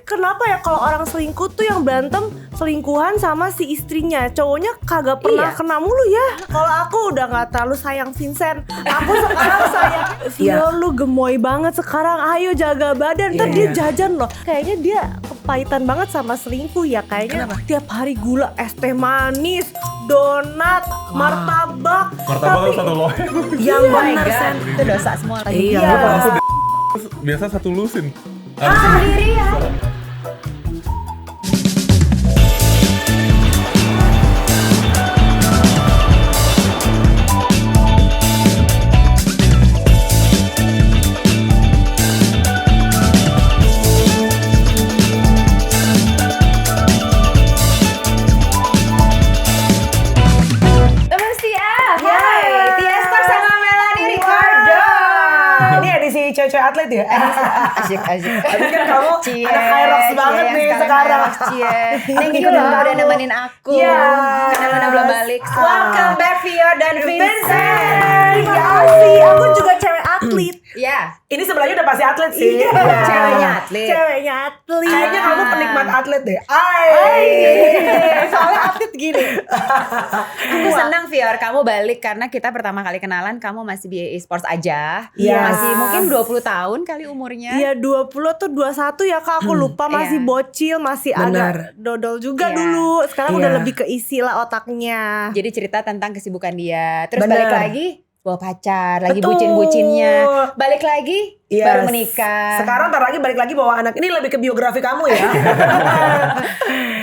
kenapa ya kalau orang selingkuh tuh yang berantem selingkuhan sama si istrinya, cowoknya kagak pernah kena mulu ya. Kalau aku udah nggak terlalu sayang Vincent, aku sekarang sayang Vio, lu gemoy banget sekarang, ayo jaga badan. Ntar dia jajan loh, kayaknya dia kepahitan banget sama selingkuh ya. Kayaknya tiap hari gula, es teh manis, donat, martabak. Martabak satu loh. Yang bener Sen. Itu dosa semua lagi. Iya. Kalau aku biasa satu lusin. Sendirian. Cewek atlet ya? Asik. Tapi kan kamu anak Hyrox banget nih sekarang. Thank you loh udah nemenin aku. Karena Luna belum balik. Welcome back Vio dan Vincent. Terima kasih, aku juga cewek atlet. Iya. Ini sebelahnya udah pasti atlet sih. Ceweknya atlet. Ceweknya atlet. Kayaknya kamu penikmat atlet deh. Soalnya atlet gini. Aku senang Vior kamu balik karena kita pertama kali kenalan kamu masih di e-sports aja. Masih mungkin 20 tahun kali umurnya. Iya 20 atau 21 ya Kak, aku lupa, masih bocil, masih agak dodol juga dulu. Sekarang udah lebih keisi lah otaknya. Jadi cerita tentang kesibukan dia. Terus balik lagi bawa pacar, lagi bucin-bucinnya. Balik lagi baru menikah. Sekarang ntar lagi balik lagi bawa anak. Ini lebih ke biografi kamu ya.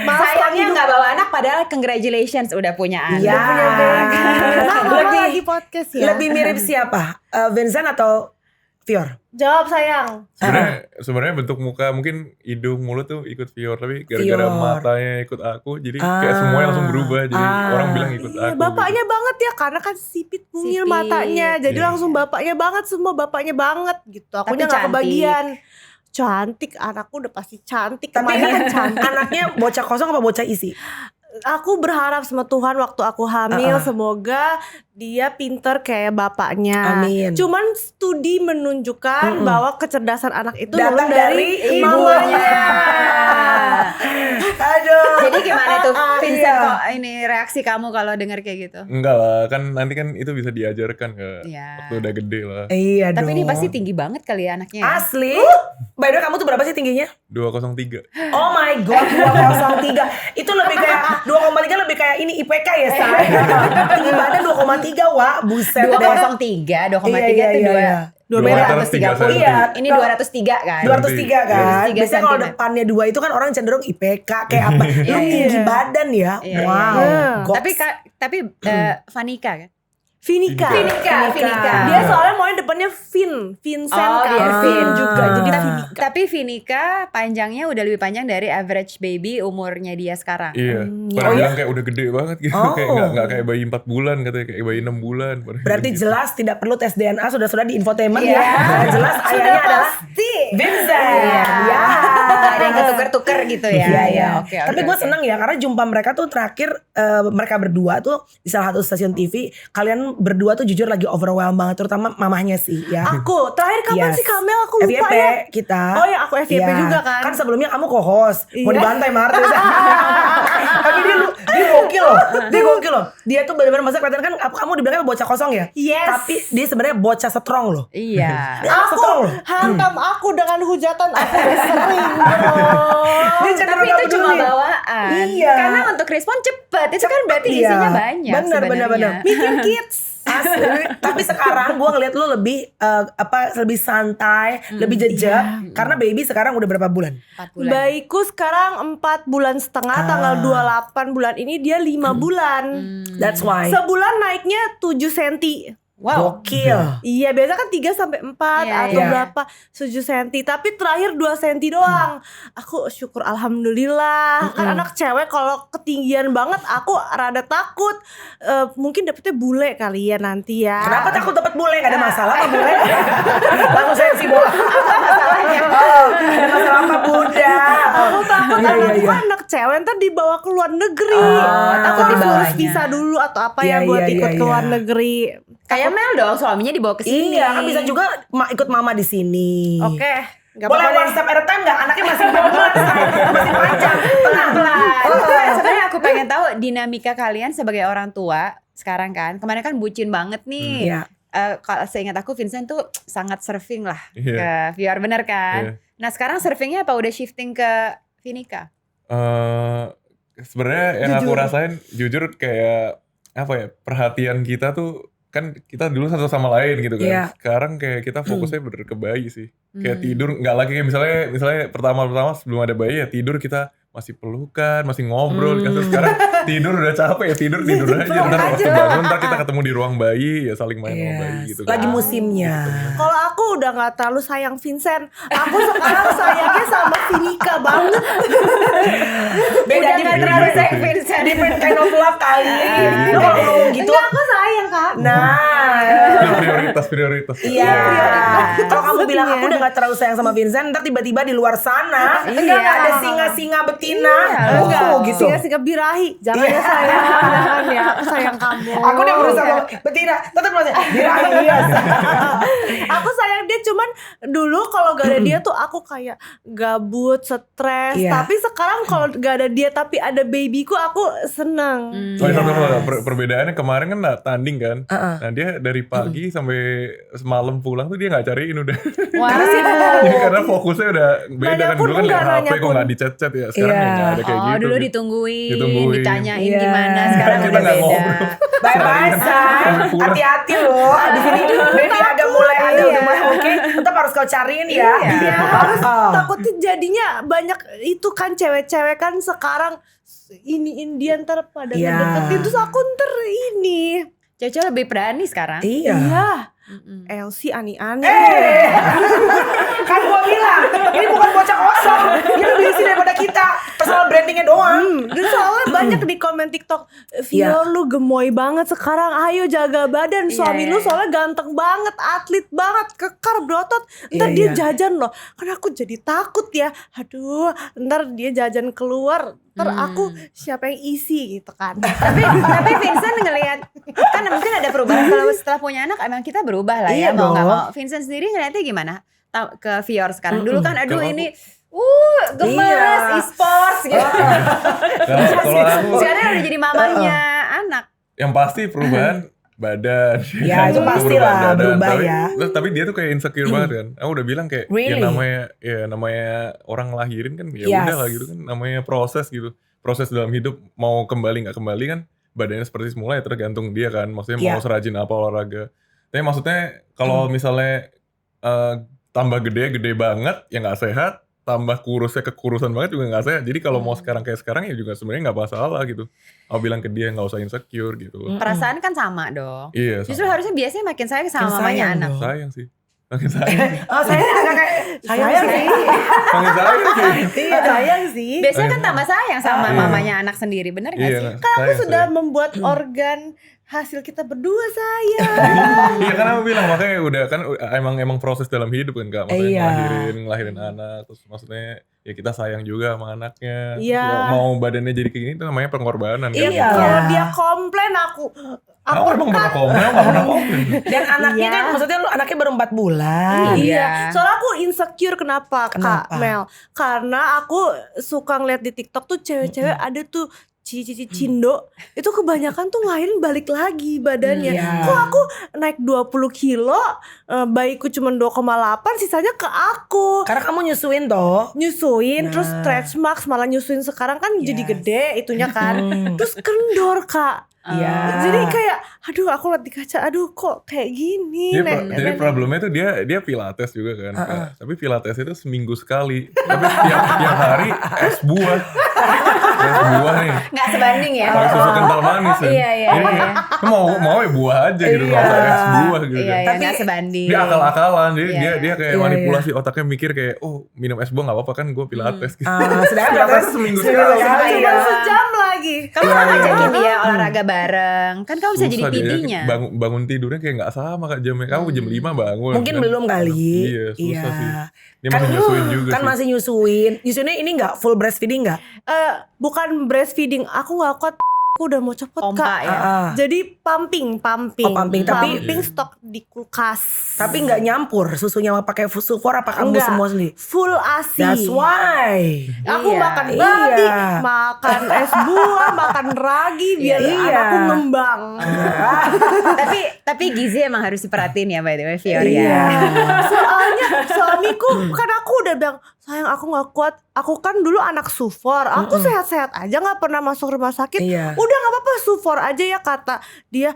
Sayangnya nggak bawa anak padahal congratulations udah punya anak. Iya. Lebih lagi podcast ya. Lebih mirip siapa? Vincent atau Vior? Jawab sayang. Sebenarnya bentuk muka mungkin hidung mulut tuh ikut Vior, tapi gara-gara matanya ikut aku jadi kayak semuanya langsung berubah, jadi orang bilang ikut aku. Bapaknya banget ya, karena kan sipit mungil matanya, jadi langsung bapaknya banget, semua bapaknya banget gitu. Akunya nggak kebagian. Cantik, anakku udah pasti cantik. Tapi kan anaknya bocah kosong apa bocah isi? Aku berharap sama Tuhan waktu aku hamil semoga dia pinter kayak bapaknya. Amin. Cuman studi menunjukkan bahwa kecerdasan anak itu datang dari ibunya. Aduh. Jadi gimana tuh Vincent kok ini reaksi kamu kalau dengar kayak gitu? Enggak lah, kan nanti kan itu bisa diajarkan ke waktu udah gede lah. Iya dong. Tapi ini pasti tinggi banget kali ya anaknya. Asli. By the way kamu tuh berapa sih tingginya? 203. Oh my god, 203. Itu lebih kayak 2,3 lebih kayak ini IPK ya, Say. Tinggi badan 2,3, Wak. Buset deh. 203 itu 230. Iya, Ini 203 kan? 203 kan. 203 Biasanya kalau cm. depannya 2 itu kan orang cenderung IPK kayak apa. Lu tinggi badan ya. Wow. Tapi Vanika kan? Vinika. Dia soalnya maunya depannya Vincent kan. Vin juga. Jadi Vinika. Tapi Vinika panjangnya udah lebih panjang dari average baby umurnya dia sekarang. Iya. Pada bilang kayak udah gede banget gitu. Kayak nggak kayak bayi 4 bulan katanya, kayak bayi 6 bulan. Berarti gitu. jelas tidak perlu tes DNA, sudah di infotainment ya. Jelas ayahnya adalah Vincent. Iya. Ada yang ketuker-tuker gitu ya. Iya. Oke. Tapi gue seneng ya karena jumpa mereka tuh terakhir mereka berdua tuh di salah satu stasiun TV. Kalian berdua tuh jujur lagi overwhelmed banget, terutama mamahnya sih ya. Aku terakhir kapan sih Kamel, aku lupa FYP ya. kita. Oh ya aku FYP juga kan. Kan sebelumnya kamu co-host, mau dibantai Martis. Tapi dia gokil loh. Dia tuh benar-benar masa kelihatan kan kamu dibilangnya bocah kosong ya. Yes. Tapi dia sebenarnya bocah strong loh. Iya. Aku hantam aku dengan hujatan, aku udah sering bro. Tapi itu cuma bawaan. Iya. Karena untuk respon cepet. Itu kan berarti isinya banyak sebenarnya. Bener. Mikir kids. Asli. Tapi sekarang gue ngeliat lu lebih lebih santai, lebih jejak. Karena baby sekarang udah berapa bulan? 4 bulan. Bayiku sekarang 4 bulan setengah, tanggal 28 bulan ini dia 5 bulan. That's why. Sebulan naiknya 7 cm. Wow. Gokil. Iya biasa kan 3 sampai 4 atau berapa 7 cm. Tapi terakhir 2 cm doang. Aku syukur alhamdulillah. Kan anak cewek kalau ketinggian banget aku rada takut. Mungkin dapetnya bule kali ya nanti ya. Kenapa takut dapat bule? Gak ada masalah apa bule? Langsung sensi bola. Apa masalahnya? Ada masalah apa bunda? Aku takut anakku anak cewek ntar dibawa ke luar negeri. takut Aku harus dibawanya. ngurus visa dulu atau apa ya buat ikut ke luar negeri. Kayak Mel dong, suaminya dibawa ke sini. Iya, kan bisa juga ikut mama di sini. Oke. Nggak Boleh apa-apa deh. WhatsApp airtime nggak? Anaknya masih 2 bulan, masih panjang. Tenang. Sebenarnya aku pengen tahu dinamika kalian sebagai orang tua sekarang kan. Kemarin kan bucin banget nih. Iya. Kalau seingat aku Vincent tuh sangat surfing lah Iya. ke VR, bener kan? Nah sekarang surfingnya apa udah shifting ke Vinika? Sebenarnya yang aku rasain jujur kayak apa ya, perhatian kita tuh kan kita dulu satu sama lain gitu kan. Iya. Sekarang kayak kita fokusnya bener ke bayi sih. Kayak tidur nggak lagi kayak misalnya pertama sebelum ada bayi ya tidur kita masih pelukan, masih ngobrol kan. Sekarang tidur udah capek ya tidur aja. Ntar waktu bangun ntar kita ketemu di ruang bayi ya saling main sama bayi gitu kan. Lagi musimnya. Kalau aku udah nggak terlalu sayang Vincent, aku sekarang sayangnya sama Vinika banget. Beda Udah nggak terlalu sayang Vincent. different kind of love kali. Lo kalau ngomong gitu. Enggak, aku sayang kak. Nah. Itu prioritas. Iya. Kalau kamu bilang aku udah gak terlalu sayang sama Vincent, ntar tiba-tiba di luar sana Iya. ada singa-singa betina. Enggak, Gitu. singa birahi. Jangan ya sayang, jangan ya. Aku sayang kamu. Aku udah berusaha ngomong, betina, tetap masih birahi. Aku sayang dia, cuman dulu kalau gak ada dia tuh aku kayak gabut, stres. Iya. Tapi sekarang kalau gak ada dia tapi ada babyku, aku seneng. Oh, satu hal, perbedaannya kemarin kan tanding kan. Nah dia dari pagi sampai semalam pulang tuh dia nggak cariin udah. Wah. Ya, karena fokusnya udah beda Nanya kan. pun Dulu kan liat enggak, HP nanya kok pun. nggak di-chat ya. Sekarang ya nggak ada kayak gitu. Dulu gitu. ditungguin, Ditungguin. ditanyain Iya. gimana, sekarang Kita udah nggak beda. ngobrol. Bye-bye say, Sampai pulang. hati-hati loh. Abis ini baby ada mulai oke. Tetap harus kau cariin ya. Iya, harus Oh. takutnya jadinya banyak itu kan cewek-cewek kan sekarang ini Indian ntar pada Iya. ngedeketin terus aku ntar ini. Cewek-cewek lebih berani sekarang. Iya. Iya. Elsie ani-ani. Kan gua bilang, ini bukan bocah kosong. Dia lebih isi daripada kita. Personal brandingnya doang. Dan soalnya banyak di komen TikTok, Vio lu gemoy banget sekarang, ayo jaga badan. Suami Iya, lu iya. soalnya ganteng banget, atlet banget, kekar berotot. Ntar Iya, dia iya. jajan loh. Kan aku jadi takut ya. Aduh, ntar dia jajan keluar. Ntar aku siapa yang isi gitu kan. tapi Vincent ngelihat kan mungkin ada perubahan kalau setelah punya anak emang kita berubah lah Iya ya mau nggak dong. mau. Vincent sendiri ngeliatnya gimana ke Vior sekarang? Dulu kan aduh Kalau ini gemes Iya. e-sports gitu. Kalau aku Sekarang udah jadi mamanya anak. yang pasti perubahan badan. Ya, itu pasti lah, berubah tapi, ya. Tapi dia tuh kayak insecure banget kan. Aku udah bilang kayak Really? namanya orang lahirin kan ya Yes. udah lah gitu kan, namanya proses gitu. Proses dalam hidup mau kembali nggak kembali kan badannya seperti semula ya tergantung dia kan. Maksudnya Iya. mau serajin apa olahraga. Tapi maksudnya kalau misalnya tambah gede banget ya nggak sehat, tambah kurusnya kekurusan banget juga nggak sehat. Jadi kalau mau sekarang kayak sekarang ya juga sebenarnya nggak masalah gitu. Aku bilang ke dia nggak usah insecure gitu loh. Perasaan kan sama dong. Iya. Justru harusnya biasanya makin sayang sama Makin mamanya sayang anak. dong. Sayang sih. Makin sayang. Oh, saya agak kayak sayang sih. Makin sayang sih. Iya sayang sih. Biasanya kan tambah sayang sama mamanya anak sendiri, bener gak Iya, sih? Kan aku sayang, sudah sayang. membuat organ hasil kita berdua sayang. Iya kan aku bilang makanya udah kan emang proses dalam hidup kan Kak. Maksudnya Iya. ngelahirin anak terus maksudnya ya kita sayang juga sama anaknya. Terus Iya. ya mau badannya jadi kayak gini itu namanya pengorbanan kan. Iya. Kalau dia komplain aku Aku emang pernah komen, gak pernah komen. Dan anaknya Iya. kan maksudnya lu anaknya baru 4 bulan. Iya. Soalnya aku insecure kenapa, Kenapa? Kak Mel? Karena aku suka ngeliat di TikTok tuh cewek-cewek ada tuh cici cindo itu kebanyakan tuh ngelahirin balik lagi badannya. Iya. Kok aku naik 20 kilo, bayiku cuma 2,8, sisanya ke aku. Karena kamu nyusuin toh. Nyusuin, terus Nah. stretch marks, malah nyusuin sekarang kan jadi Yes. gede itunya kan. Terus kendor, Kak. Iya. Jadi kayak aduh aku liat di kaca, aduh kok kayak gini. Jadi problemnya tuh dia pilates juga kan. Kak. Tapi pilates itu seminggu sekali. Tapi tiap hari es buah. Es buah nih. Nggak sebanding ya. Pakai susu kental manis kan. Iya, iya, Jadi iya. mau ya buah aja gitu, nggak usah es buah gitu Iya, kan. iya, nggak sebanding. Dia akal-akalan, jadi Iya. dia kayak Iya, manipulasi otaknya mikir kayak oh minum es buah nggak apa-apa kan gue pilates gitu. Sedangkan Pilates seminggu sekali. Cuma Iya. sejam lagi. Kamu kan ngajakin dia olahraga bareng. Kan kamu bisa jadi Susah dia, PD-nya. bangun tidurnya kayak nggak sama Kak jamnya. Kamu jam 5 bangun. mungkin kan. belum kali. Iya, susah sih. Dia Kan masih nyusuin juga kan sih. masih nyusuin. Nyusuinnya ini enggak full breastfeeding enggak? Bukan breastfeeding, aku nggak kuat Aku udah mau cepet Pompa Kak. ya. Jadi pumping. Oh, pumping. Tapi- Pumping stok di kulkas. Tapi nggak nyampur susunya pakai sulfur apa kamu Enggak. semua sendiri? Full ASI. That's why. Aku Iya. makan babi, Iya. makan es buah, makan ragi biar Iya. anakku ngembang. tapi gizi emang harus diperhatiin ya by the way Fior Iya. ya. Soalnya suamiku kan aku udah bilang, sayang aku nggak kuat. Aku kan dulu anak sufor. Aku sehat-sehat aja, nggak pernah masuk rumah sakit. Iya. Udah nggak apa-apa sufor aja ya, kata dia.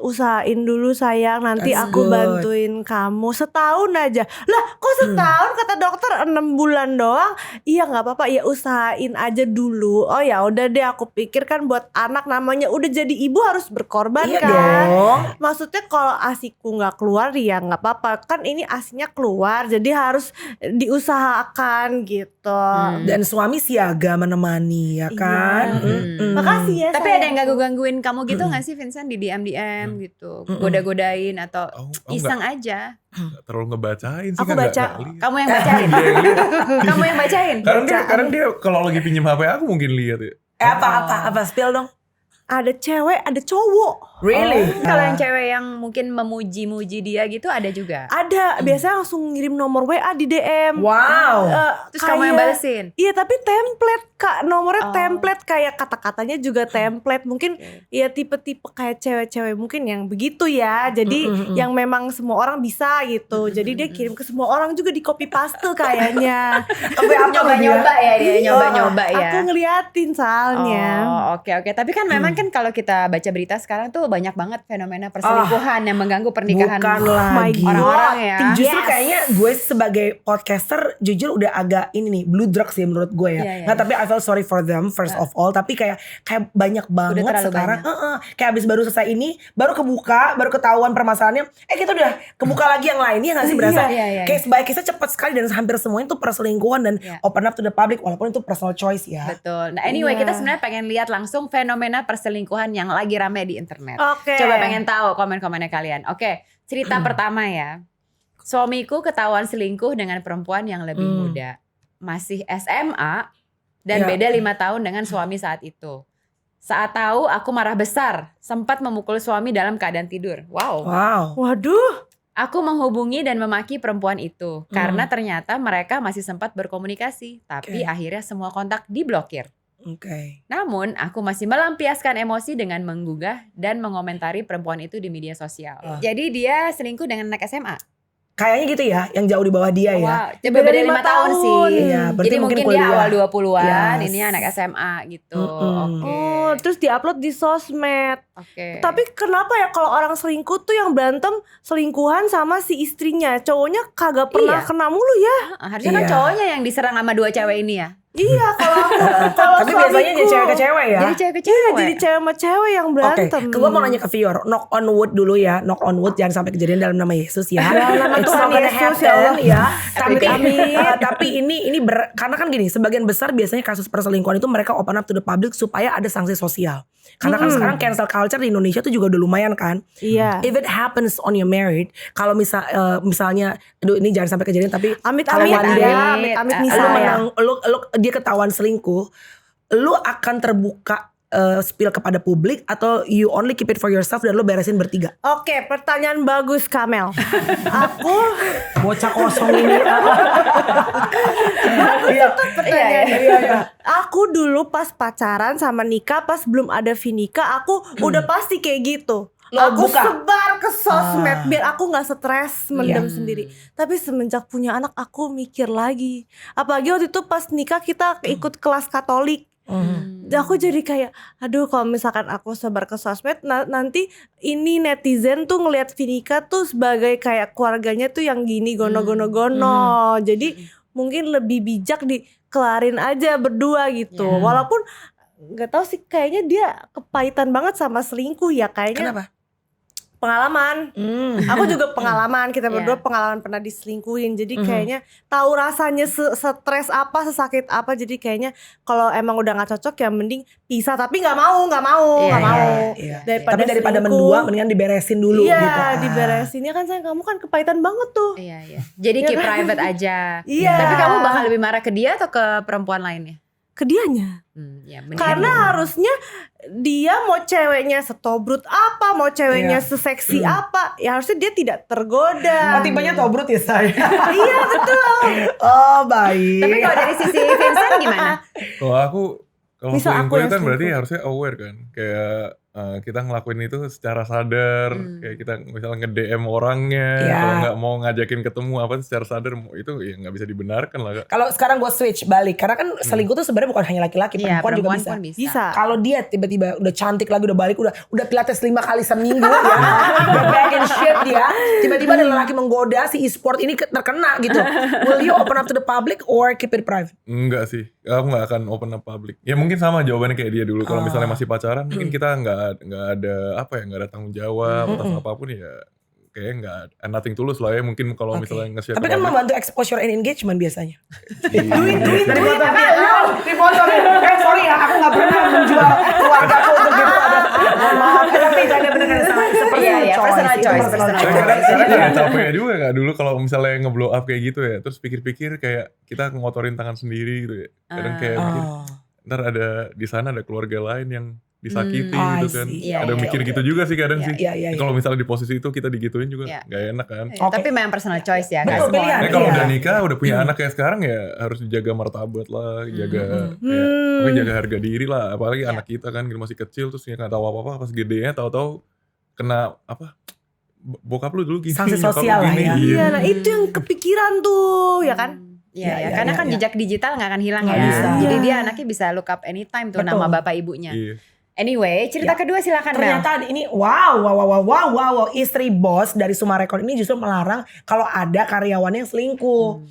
Usahain dulu sayang, nanti That's aku good. bantuin kamu setahun aja. Lah kok setahun, kata dokter 6 bulan doang. Iya nggak apa-apa, ya usahain aja dulu. Oh ya udah deh, aku pikir kan buat anak namanya udah jadi ibu harus berkorban Iya kan. dong. Maksudnya kalau asiku nggak keluar ya nggak apa-apa, kan ini asinya keluar jadi harus diusahakan gitu. Dan suami siaga menemani ya kan. Iya. Makasih ya. Tapi ada sayang. yang ganggu-gangguin kamu gitu gak sih Vincent di DM gitu? Goda-godain atau Aku iseng aja? nggak terlalu ngebacain sih. Aku kan, baca. nggak liat. Kamu yang bacain? Dia yang liat. Kamu yang bacain? Kadang dia kalau lagi pinjem HP aku mungkin lihat ya. Apa spill dong. Ada cewek, ada cowok. Really? Kalau yang cewek yang mungkin memuji-muji dia gitu ada juga? Ada, biasanya langsung ngirim nomor WA di DM. Wow. Terus kamu yang balesin? Iya, tapi template Kak, nomornya Oh. template, kayak kata-katanya juga template. Mungkin ya tipe-tipe kayak cewek-cewek mungkin yang begitu ya. Jadi yang memang semua orang bisa gitu. Jadi dia kirim ke semua orang juga, di copy paste kayaknya. Sampai apa Nyoba-nyoba ya dia, nyoba-nyoba ya. Aku ngeliatin soalnya. Oh, oke. Tapi kan memang kan kalau kita baca berita sekarang tuh banyak banget fenomena perselingkuhan yang mengganggu pernikahan Bukan lagi. orang-orang ya. Justru kayaknya gue sebagai podcaster jujur udah agak ini nih blue drugs ya menurut gue ya. Iya, iya. Nah tapi I feel sorry for them first of all. Tapi kayak banyak banget terlalu sekarang. Kayak abis baru selesai ini baru kebuka, baru ketahuan permasalahannya. Kita udah kebuka lagi yang lainnya nggak sih berasa? Iya. Kayak sebaiknya cepat sekali dan hampir semuanya itu perselingkuhan dan Iya. open up to the public walaupun itu personal choice ya. Betul. Nah anyway Iya. kita sebenarnya pengen lihat langsung fenomena perselingkuhan yang lagi rame di internet. Oke. Coba pengen tahu komen-komennya kalian. Oke, cerita pertama ya. Suamiku ketahuan selingkuh dengan perempuan yang lebih muda. Masih SMA dan Ya. beda 5 tahun dengan suami saat itu. Saat tahu aku marah besar, sempat memukul suami dalam keadaan tidur. Wow. Waduh. Aku menghubungi dan memaki perempuan itu karena ternyata mereka masih sempat berkomunikasi, tapi Oke. akhirnya semua kontak diblokir. Oke. Namun, aku masih melampiaskan emosi dengan menggugah dan mengomentari perempuan itu di media sosial. Jadi dia selingkuh dengan anak SMA. Kayaknya gitu ya, yang jauh di bawah dia ya. Wow, beda 5 tahun sih. Iya, berarti Jadi mungkin mungkin dia kuliah. awal 20-an, Yes. ini anak SMA gitu. Mm-mm. Oke. Oh, terus diupload di sosmed. Oke. Tapi kenapa ya kalau orang selingkuh tuh yang berantem selingkuhan sama si istrinya, cowoknya kagak pernah Iya. kena mulu ya? Harusnya kan Iya. cowoknya yang diserang sama 2 cewek ini ya. Iya, kalau Tapi biasanya jadi cewek ke cewek ya. Jadi cewek ke Iya, cewek. jadi cewek sama cewek yang Oke, berantem. gue mau nanya ke Fior, knock on wood dulu ya, knock on wood jangan sampai kejadian dalam nama Yesus ya. Dalam nama It's Tuhan not gonna Yesus, happen, ya Allah. ya. Tapi, Amin. tapi ini karena kan gini, sebagian besar biasanya kasus perselingkuhan itu mereka open up to the public supaya ada sanksi sosial. Karena kan sekarang cancel culture di Indonesia tuh juga udah lumayan kan. Iya. If it happens on your married, kalau misalnya, aduh ini jangan sampai kejadian tapi kalau Amit-amit one day, ya, amit-amit lu misalnya. menang, lu dia ketahuan selingkuh, lu akan terbuka spill kepada publik atau you only keep it for yourself dan lu beresin bertiga? Oke, pertanyaan bagus Kamel. Aku Bocah kosong ini. pertanyaan. Aku dulu pas pacaran sama nikah, pas belum ada Vinika, aku udah pasti kayak gitu. Lo Aku buka? sebar ke sosmed biar aku nggak stres mendem sendiri. Tapi semenjak punya anak aku mikir lagi. Apalagi waktu itu pas nikah kita ikut kelas Katolik. Aku jadi kayak, aduh kalau misalkan aku sebar ke sosmed, nanti ini netizen tuh ngelihat Vinika tuh sebagai kayak keluarganya tuh yang gini gono. Jadi mungkin lebih bijak dikelarin aja berdua gitu. Walaupun nggak tahu sih, kayaknya dia kepahitan banget sama selingkuh ya kayaknya. Kenapa? Pengalaman. Aku juga pengalaman, kita berdua Iya. pengalaman pernah diselingkuhin. Jadi kayaknya tahu rasanya stres apa, sesakit apa. Jadi kayaknya kalau emang udah nggak cocok ya mending pisah. Tapi nggak mau. Iya, Iya. Daripada Tapi daripada selingkuh, mendua mendingan diberesin dulu iya, gitu. diberesinnya kan sayang, kamu kan kepahitan banget tuh. Iya. Jadi Iya keep kan? private aja. Iya. Tapi kamu bakal lebih marah ke dia atau ke perempuan lainnya? ke dianya. Ya, bener. Karena harusnya dia mau ceweknya setobrut apa, mau ceweknya Iya. seseksi apa, ya harusnya dia tidak tergoda. Oh, tipenya tobrut ya saya. Iya betul. Oh baik. Tapi kalau dari sisi Vincent gimana? Kalau aku kalau Misal aku selingkuh yang itu kan berarti selingkuh. harusnya aware kan. Kayak kita ngelakuin itu secara sadar. Kayak kita misalnya nge-DM orangnya. Iya. Kalau nggak mau ngajakin ketemu apa secara sadar. Itu ya nggak bisa dibenarkan lah Kak. Kalau sekarang gue switch balik, karena kan selingkuh tuh sebenarnya bukan hanya laki-laki, Iya, perempuan juga perempuan bisa. pun bisa. Bisa. Kalau dia tiba-tiba udah cantik lagi, udah balik, udah pilates 5 kali seminggu ya, udah back in shape dia, tiba-tiba ada lelaki menggoda si e-sport ini terkena gitu. Will you open up to the public or keep it private? Enggak sih. Aku nggak akan open up public. Ya mungkin sama jawabannya kayak dia dulu. Kalau misalnya masih pacaran, mungkin kita nggak ada apa ya, nggak ada tanggung jawab atas apapun ya. Kayaknya nggak nothing tulus lah ya. Mungkin kalau Oke. misalnya nge-share Tapi ke kan public. membantu exposure and engagement biasanya. Duit. Dipotong. Sorry ya, aku gak pernah menjual keluargaku untuk gitu. Mohon maaf, tapi ada benar-benar seperti Iya, iya, personal Itu choice, personal personal Saya choice. kadang Iya. ada capek juga gak dulu kalau misalnya nge-blow up kayak gitu ya. Terus pikir-pikir kayak kita ngotorin tangan sendiri gitu ya. Kadang kayak mikir, Oh. ntar ada di sana ada keluarga lain yang disakiti I gitu kan. see. Iya, Ada iya, mikir iya. gitu juga sih kadang Iya, sih. iya, iya. Kalau misalnya di posisi itu kita digituin juga Iya. gak enak kan. Oke. Tapi memang personal choice ya. Betul, nggak semua pilihan. orang. Kalau Iya. udah nikah, udah punya anak kayak sekarang ya harus dijaga martabat lah, jaga kayak, pokoknya jaga harga diri lah. Apalagi anak kita kan masih kecil terus nggak tahu apa-apa, pas gedenya tahu-tahu kena apa? Bokap lu dulu gini, Sanksi nyokap lu sosial lah gini, ya. Iya, nah itu yang kepikiran tuh, ya kan? Iya, Iya, ya, iya, karena iya, kan iya. jejak digital nggak akan hilang Nggak ya. bisa. Jadi Iya. dia anaknya bisa look up anytime tuh Betul. nama bapak ibunya. Iya. Anyway, cerita Ya. kedua silakan Mel. Ternyata ini wow, istri bos dari Sumarekon ini justru melarang kalau ada karyawannya yang selingkuh.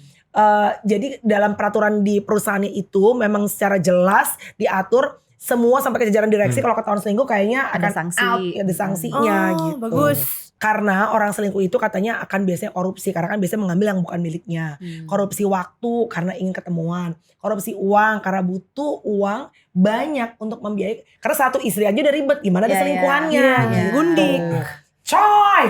Jadi dalam peraturan di perusahaannya itu memang secara jelas diatur semua sampai ke jajaran direksi kalau ketahuan selingkuh kayaknya Ada akan sanksi. out, ada sanksinya Oh, gitu. bagus. Karena orang selingkuh itu katanya akan biasanya korupsi karena kan biasanya mengambil yang bukan miliknya. Korupsi waktu karena ingin ketemuan. Korupsi uang karena butuh uang banyak untuk membiayai. Karena satu istri aja udah ribet, gimana ada Iya, selingkuhannya. iya. gitu. Gundik. Coy.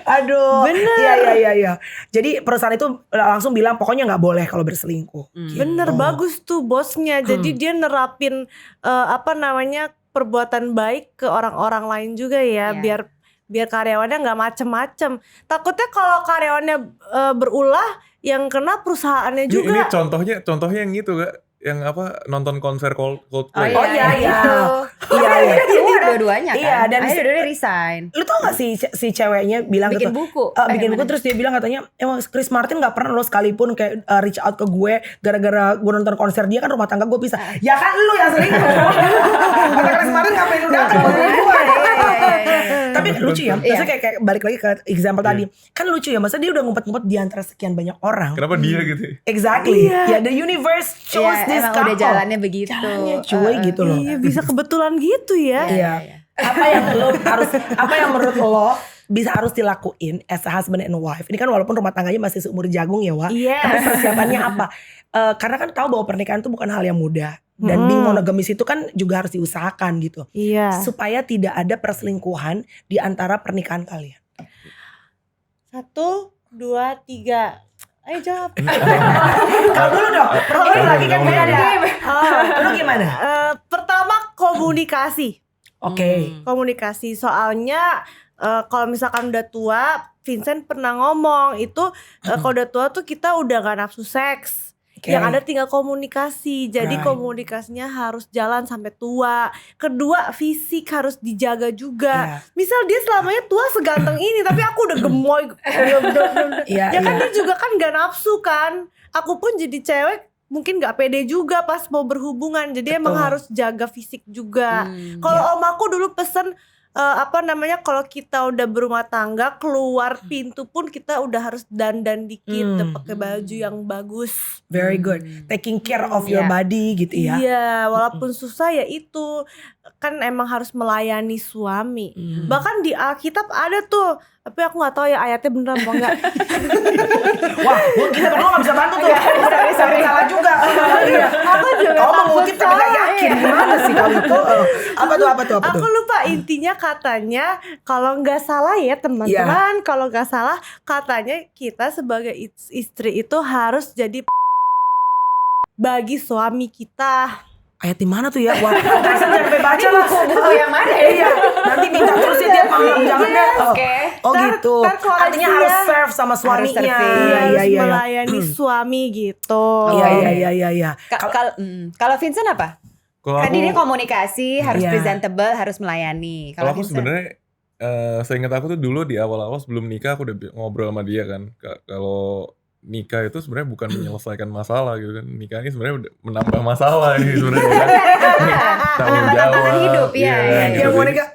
Aduh. Bener. Iya. Jadi perusahaan itu langsung bilang pokoknya nggak boleh kalau berselingkuh. Gitu. Bener, bagus tuh bosnya. Jadi dia nerapin perbuatan baik ke orang-orang lain juga ya, Iya. biar karyawannya nggak macem-macem. Takutnya kalau karyawannya berulah, yang kena perusahaannya Ini juga. contohnya yang itu Kak, yang apa nonton konser Coldplay. Oh, iya. Itu. Iya. Keluar dua-duanya kan. Iya, dan akhirnya dua-duanya resign. Lu tau gak si ceweknya bilang Bikin gitu, buku. bikin buku Gimana? terus dia bilang katanya emang Chris Martin gak pernah lo sekalipun kayak reach out ke gue gara-gara gue nonton konser dia kan rumah tangga gue bisa. Ya kan lu yang selingkuh. Kata Chris Martin ngapain lu datang ke gue. Tapi lucu ya, maksudnya kayak balik lagi ke example tadi. Kan lucu ya, maksudnya dia udah ngumpet-ngumpet di antara sekian banyak orang. Kenapa dia gitu? Exactly. Ya the universe chose Iya, this emang couple. udah jalannya begitu. Jalannya cuy gitu loh. Iya, bisa kebetulan gitu ya. Iya. Apa yang menurut lo bisa harus dilakuin as a husband and wife? Ini kan walaupun rumah tangganya masih seumur jagung ya, Wak. Yes. Tapi persiapannya apa? Karena kan tahu bahwa pernikahan itu bukan hal yang mudah. Dan being monogamis itu kan juga harus diusahakan gitu. Iya. Supaya tidak ada perselingkuhan di antara pernikahan kalian. 1, 2, 3. Ayo jawab. Kalau dulu dong. Ini lagi kan beda. Lu gimana? Pertama komunikasi. Oke. Komunikasi, soalnya kalau misalkan udah tua, Vincent pernah ngomong itu kalau udah tua tuh kita udah gak nafsu seks. Oke. Yang ada tinggal komunikasi. Jadi Right. komunikasinya harus jalan sampai tua. Kedua, fisik harus dijaga juga. Iya. Misal dia selamanya tua seganteng ini, tapi aku udah gemoy. Iya, Ya kan iya. dia juga kan gak nafsu kan. Aku pun jadi cewek mungkin gak pede juga pas mau berhubungan. Jadi emang Betul. harus jaga fisik juga. Iya. Kalau om aku dulu pesen kalau kita udah berumah tangga, keluar pintu pun kita udah harus dandan dikit, udah pakai baju yang bagus. Very good. Taking care of your Iya. body gitu ya. Iya, walaupun susah ya itu kan emang harus melayani suami. Bahkan di Alkitab ada tuh, tapi aku nggak tahu ya ayatnya beneran apa enggak. Wah, kita berdua gak bisa bantu tuh. Sorry. Salah juga. Iya. Aku juga Kamu takut mengutip tapi gak salah. yakin. Gimana sih kalau itu? Apa tuh? Aku lupa intinya katanya kalau nggak salah ya teman-teman, kalau nggak salah katanya kita sebagai istri itu harus jadi bagi suami kita. Ayat di mana tuh ya? Wah, Tyson jangan sampai baca lah. Buku yang mana ya? Iya, nanti minta terus ya dia jangan deh. Oke. Oh Ntar- gitu. ntar koleksinya Artinya harus serve sama suaminya. serving. Iya, Harus iya, iya. melayani suami gitu. Iya. Kalau Vincent apa? Kalau Kan aku, dia komunikasi, harus Iya. presentable, harus melayani. kalau aku Vincent? sebenarnya seingat aku tuh dulu di awal-awal sebelum nikah aku udah ngobrol sama dia kan. Kalau nikah itu sebenarnya bukan menyelesaikan masalah gitu kan. Nikah ini sebenarnya udah menambah masalah ini sebenarnya kan. Tanggung Menambah tantangan jawab. hidup, iya, iya. Yang mau nikah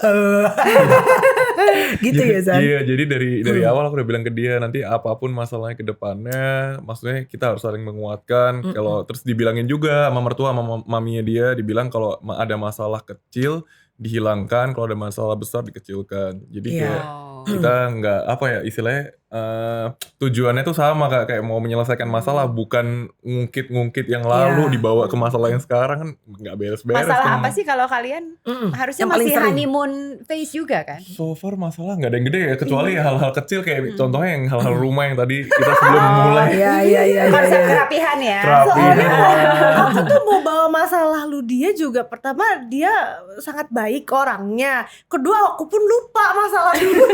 gitu ya San. Iya, jadi dari awal aku udah bilang ke dia nanti apapun masalahnya ke depannya, maksudnya kita harus saling menguatkan. Kalau terus dibilangin juga sama mertua sama maminya dia, dibilang kalau ada masalah kecil dihilangkan, kalau ada masalah besar dikecilkan. Jadi Iya. kayak kita nggak apa ya istilahnya tujuannya tuh sama Kak, kayak mau menyelesaikan masalah bukan ngungkit-ngungkit yang lalu Iya. dibawa ke masalah yang sekarang kan nggak beres-beres. Masalah kan. apa sih kalau kalian harusnya Yang paling masih sering. honeymoon phase juga kan? So far masalah nggak ada yang gede ya kecuali hal-hal kecil kayak contohnya yang hal-hal rumah yang tadi kita sebelum mulai Iya. Konsep kerapihan ya. kerapihan Aku tuh mau bawa masa lalu dia juga. Pertama dia sangat baik orangnya. Kedua aku pun lupa masalah dulu.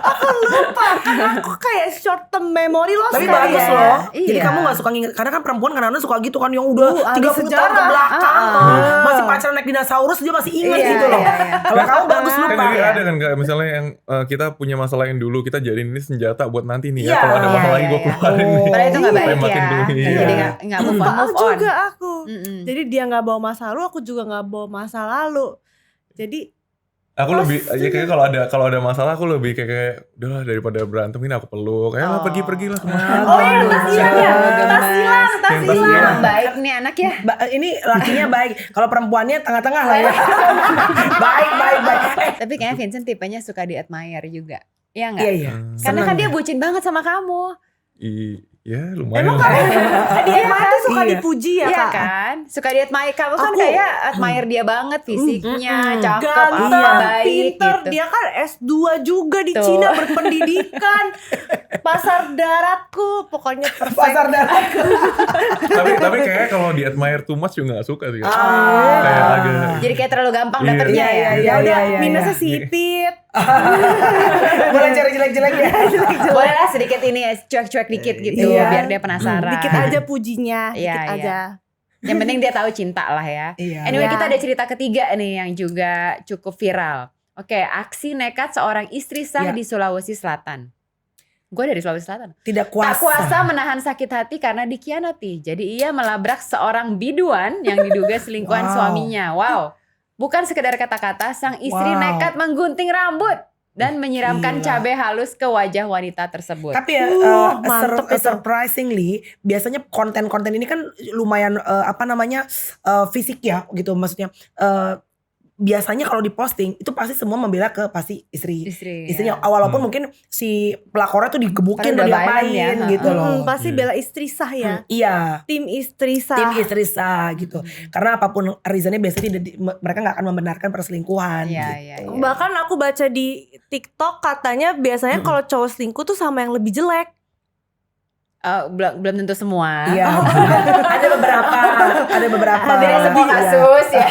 Aku lupa karena aku kayak short term memory loss. Tapi kali bagus ya. loh. Jadi Iya. kamu gak suka nginget. Karena kan perempuan kadang-kadang suka gitu kan. Yang udah ahli 30 tahun ke sejarah. belakang. Ah. Masih pacaran naik dinosaurus dia masih inget Iya, gitu loh. iya, iya. Kalau kamu bagus kan lupa. jadi ada kan kayak misalnya yang kita punya masalah yang dulu kita jadiin ini senjata buat nanti nih Iya. ya kalau ada masalah Iya, yang gue iya. keluarin Oh. nih. Padahal itu nggak baik Tembakin ya. dulu, iya. Jadi nggak move on. Tahu juga aku. Mm-mm. Jadi dia nggak bawa masa lalu, aku juga nggak bawa masa lalu. Jadi Aku lebih ya kayak kalau ada masalah aku lebih kayak udahlah daripada berantem ini aku peluk kayak pergi lah kemana. oh ya tas hilang ya, tas hilang, tas Yang tas hilang. hilang. Baik nih anak ya. Ini lakinya baik. Kalau perempuannya tengah-tengah lah ya. baik. Tapi kayaknya Vincent tipenya suka di admire juga. Iya nggak? Iya. Karena kan Seneng. dia bucin banget sama kamu. Iya lumayan. Emang kamu dia mah tuh suka Iya. dipuji ya Iya kak? kan? Suka di admire. Kamu kan Aku- kayak admire dia banget fisiknya, cakep, Ganteng, apa, baik pinter, gitu. dia kan S2 juga di Tuh. Cina berpendidikan. Pasar daratku pokoknya perfect. Pasar darat. tapi kayaknya kalau di admire too much juga gak suka sih. Ah. Kayak agak Jadi kayak terlalu gampang Iya. dapetnya ya. Iya, Ya udah iya. minusnya sipit. Boleh cari jelek-jelek ya. Boleh lah sedikit ini ya, cuek-cuek dikit gitu Iya. biar dia penasaran. Dikit aja pujinya, Iya, dikit iya. aja. Yang penting dia tahu cinta lah ya. Iya. Anyway, Iya. kita ada cerita ketiga nih yang juga cukup viral. Oke, aksi nekat seorang istri sah Iya. di Sulawesi Selatan. Gue dari Sulawesi Selatan. Tidak Tak kuasa. kuasa menahan sakit hati karena dikhianati. Jadi ia melabrak seorang biduan yang diduga selingkuhan Wow. suaminya. Wow. Bukan sekedar kata-kata, sang istri Wow. nekat menggunting rambut dan menyiramkan Gila. cabai halus ke wajah wanita tersebut. Tapi ya mantep itu. surprisingly biasanya konten-konten ini kan lumayan fisik ya gitu maksudnya. Biasanya kalau diposting itu pasti semua membela ke pasti istrinya. ya. Walaupun mungkin si pelakornya tuh digebukin Padahal atau udah violent diapain ya, gitu loh. Pasti Iya. bela istri sah ya. Iya. Tim istri sah. Tim istri sah gitu. Karena apapun reasonnya biasanya mereka gak akan membenarkan perselingkuhan Iya, gitu. iya, iya. Bahkan aku baca di TikTok katanya biasanya kalau cowok selingkuh tuh sama yang lebih jelek. Belum tentu semua. Iya. Ada beberapa. Tidak semua Iya. kasus ya.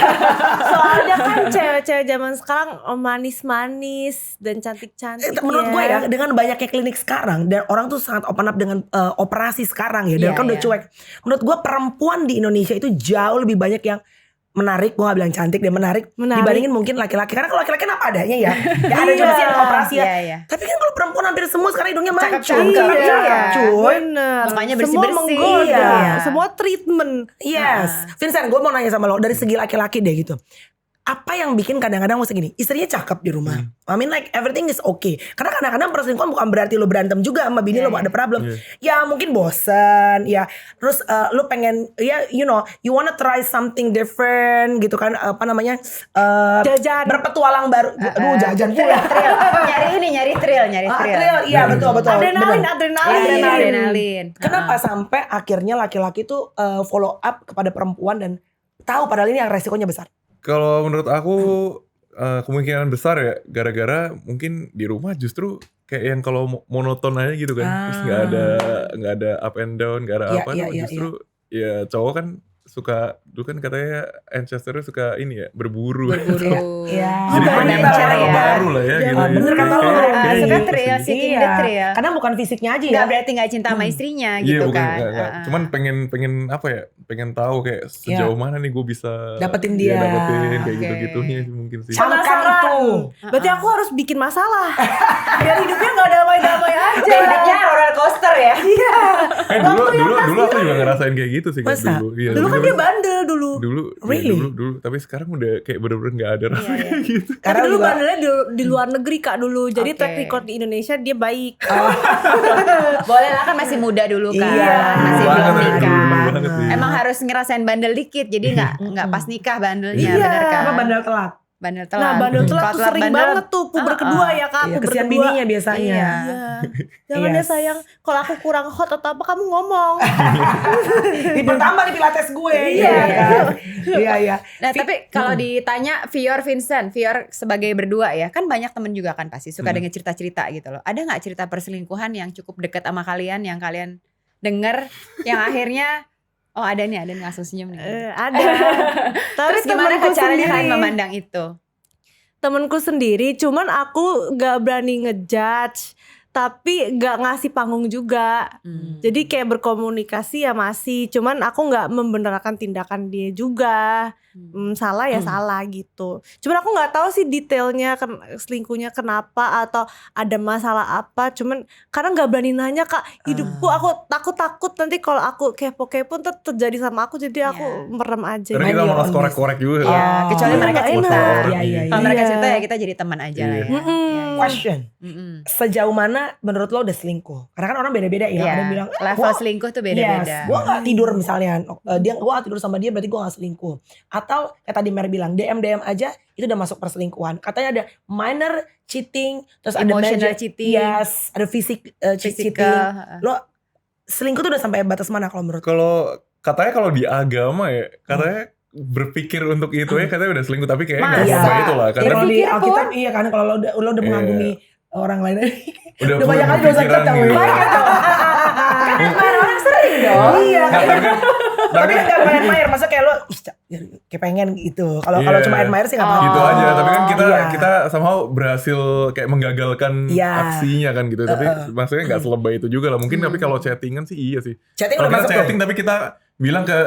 Soalnya kan cewek-cewek zaman sekarang manis-manis dan cantik-cantik. Menurut gue ya dengan banyaknya klinik sekarang dan orang tuh sangat open up dengan operasi sekarang ya dan Iya, kan udah iya. cuek. Menurut gue perempuan di Indonesia itu jauh lebih banyak yang menarik, gue gak bilang cantik dan menarik dibandingin mungkin laki-laki. Karena kalau laki-laki kan apa adanya ya. Ya ada juga sih yang operasi ya. Iya, iya. Tapi kan kalau perempuan hampir semua sekarang hidungnya mancung. Cakep-cakep, iya. Cuy. Bener. Mukanya Semua bersih-bersih. menggoda. Iya. Semua treatment. Yes. Vincent, gue mau nanya sama lo dari segi laki-laki deh gitu. Apa yang bikin kadang-kadang mesti gini, istrinya cakep di rumah. I mean like everything is okay. Karena kadang-kadang perselingkuhan bukan berarti lo berantem juga sama bini lo ada problem. Ya mungkin bosen, ya. Terus lo pengen, ya you know, you wanna try something different gitu kan. Apa namanya? Jajan. Berpetualang baru. Aduh jajan pula. nyari thrill. Thrill, iya betul. Adrenalin, Bener. Adrenalin. Kenapa sampai akhirnya laki-laki tuh follow up kepada perempuan dan tahu padahal ini yang resikonya besar. Kalau menurut aku kemungkinan besar ya gara-gara mungkin di rumah justru kayak yang kalau monoton aja gitu kan. Terus nggak ada up and down, nggak ada Iya, apa iya, iya, justru ya cowok kan suka dulu kan katanya Ancestor suka ini ya berburu. Iya. Jadi Oh, pengen adventure hal ya. baru lah ya Iya, gitu. bener kata lo. Kayak Suka gitu thrill, sih. seeking the thrill. Karena bukan fisiknya aja ya. Nggak berarti nggak cinta sama istrinya Iya gitu bukan kan. enggak. Cuman pengen apa ya? Pengen tahu kayak sejauh mana nih gue bisa Dapetin iya, dia. dapetin kayak Oke. gitu-gitunya sih mungkin sih. Camkan Penasaran. itu. Berarti aku harus bikin masalah. Biar hidupnya gak damai-damai aja. Jadi hidupnya roller coaster ya. Iya. Dulu aku juga ngerasain kayak gitu sih kan Masa? dulu. Iya, Dulu kan tapi- dia bandel dulu. dulu Really? ya, dulu tapi sekarang udah kayak bener-bener nggak ada rasa Iya, kayak gitu. Tapi Karena dulu juga bandelnya di luar negeri Kak dulu. Jadi Oke. track record di Indonesia dia baik. Boleh lah kan masih muda dulu kan. Iya. Masih Bener belum banget, nikah. bener banget sih. Emang harus ngerasain bandel dikit. Jadi nggak pas nikah bandelnya, Iya. bener kan? Apa bandel telat? Bandel Nah telat. bandel telat Kalau tuh sering bandel, banget tuh puber kedua ya Kak. Iya, Puber kesian kedua. bininya biasanya. Iya. Iya. Jangan ya Yes. sayang. Kalau aku kurang hot atau apa kamu ngomong. Dipertambah nih pilates gue. Iya. kan? Iya, iya. Nah tapi kalau ditanya Vior Vincent, Vior sebagai berdua ya, kan banyak temen juga kan pasti suka dengan cerita-cerita gitu loh. Ada nggak cerita perselingkuhan yang cukup dekat sama kalian, yang kalian denger, yang akhirnya oh ada nih langsung senyum nih. Ada. Terus gimana temenku caranya kalian sendiri. memandang itu? Temenku sendiri, cuman aku gak berani ngejudge, tapi gak ngasih panggung juga. Jadi kayak berkomunikasi ya masih, cuman aku gak membenarkan tindakan dia juga. Salah ya salah gitu. Cuman aku nggak tahu sih detailnya selingkuhnya kenapa atau ada masalah apa. Cuman karena nggak berani nanya Kak. Hidupku aku takut nanti kalau aku kepo-kepo ntar terjadi sama aku. Jadi aku merem aja. Karena kita Mind your malas own korek-korek juga. Ya, kecuali Iya, mereka nggak cerita. enak. Iya, iya, Kalau iya. mereka Iya. cerita ya kita jadi teman aja lah ya. Iya. Iya. Question. Sejauh mana menurut lo udah selingkuh? Karena kan orang beda-beda ya. Iya. Ada yang bilang Level selingkuh tuh beda-beda. Yes, gue gak tidur misalnya, gue gak tidur sama dia berarti gue gak selingkuh. Atau kayak tadi Mer bilang, DM aja itu udah masuk perselingkuhan. Katanya ada minor cheating, terus ada Emotional major cheating. yes, ada cheating. Physical. Lo selingkuh tuh udah sampai batas mana kalau menurut lo? Kalau katanya kalau di agama ya, katanya berpikir untuk itu ya katanya udah selingkuh, tapi kayaknya nggak Masa? sampai itu lah. Ya, Karena kalau di Berpikir Alkitab pun. iya kan, kalau lo udah Iya. mengagumi orang lain. udah Udah banyak kali dosa berpikiran kita, gitu. weh. Orang sering dong. Iya Nggak, kan. tapi Tapi kan gak admire, masa kayak lo kayak pengen gitu. Kalau Iya. cuma admire sih gak apa-apa. gitu aja, tapi kan Iya. kita somehow berhasil kayak menggagalkan Iya. aksinya kan gitu. Tapi maksudnya nggak selebay itu juga lah. Mungkin tapi kalau chattingan sih iya sih. Chatting Kalau udah kita masuk chatting tuh. tapi kita bilang ke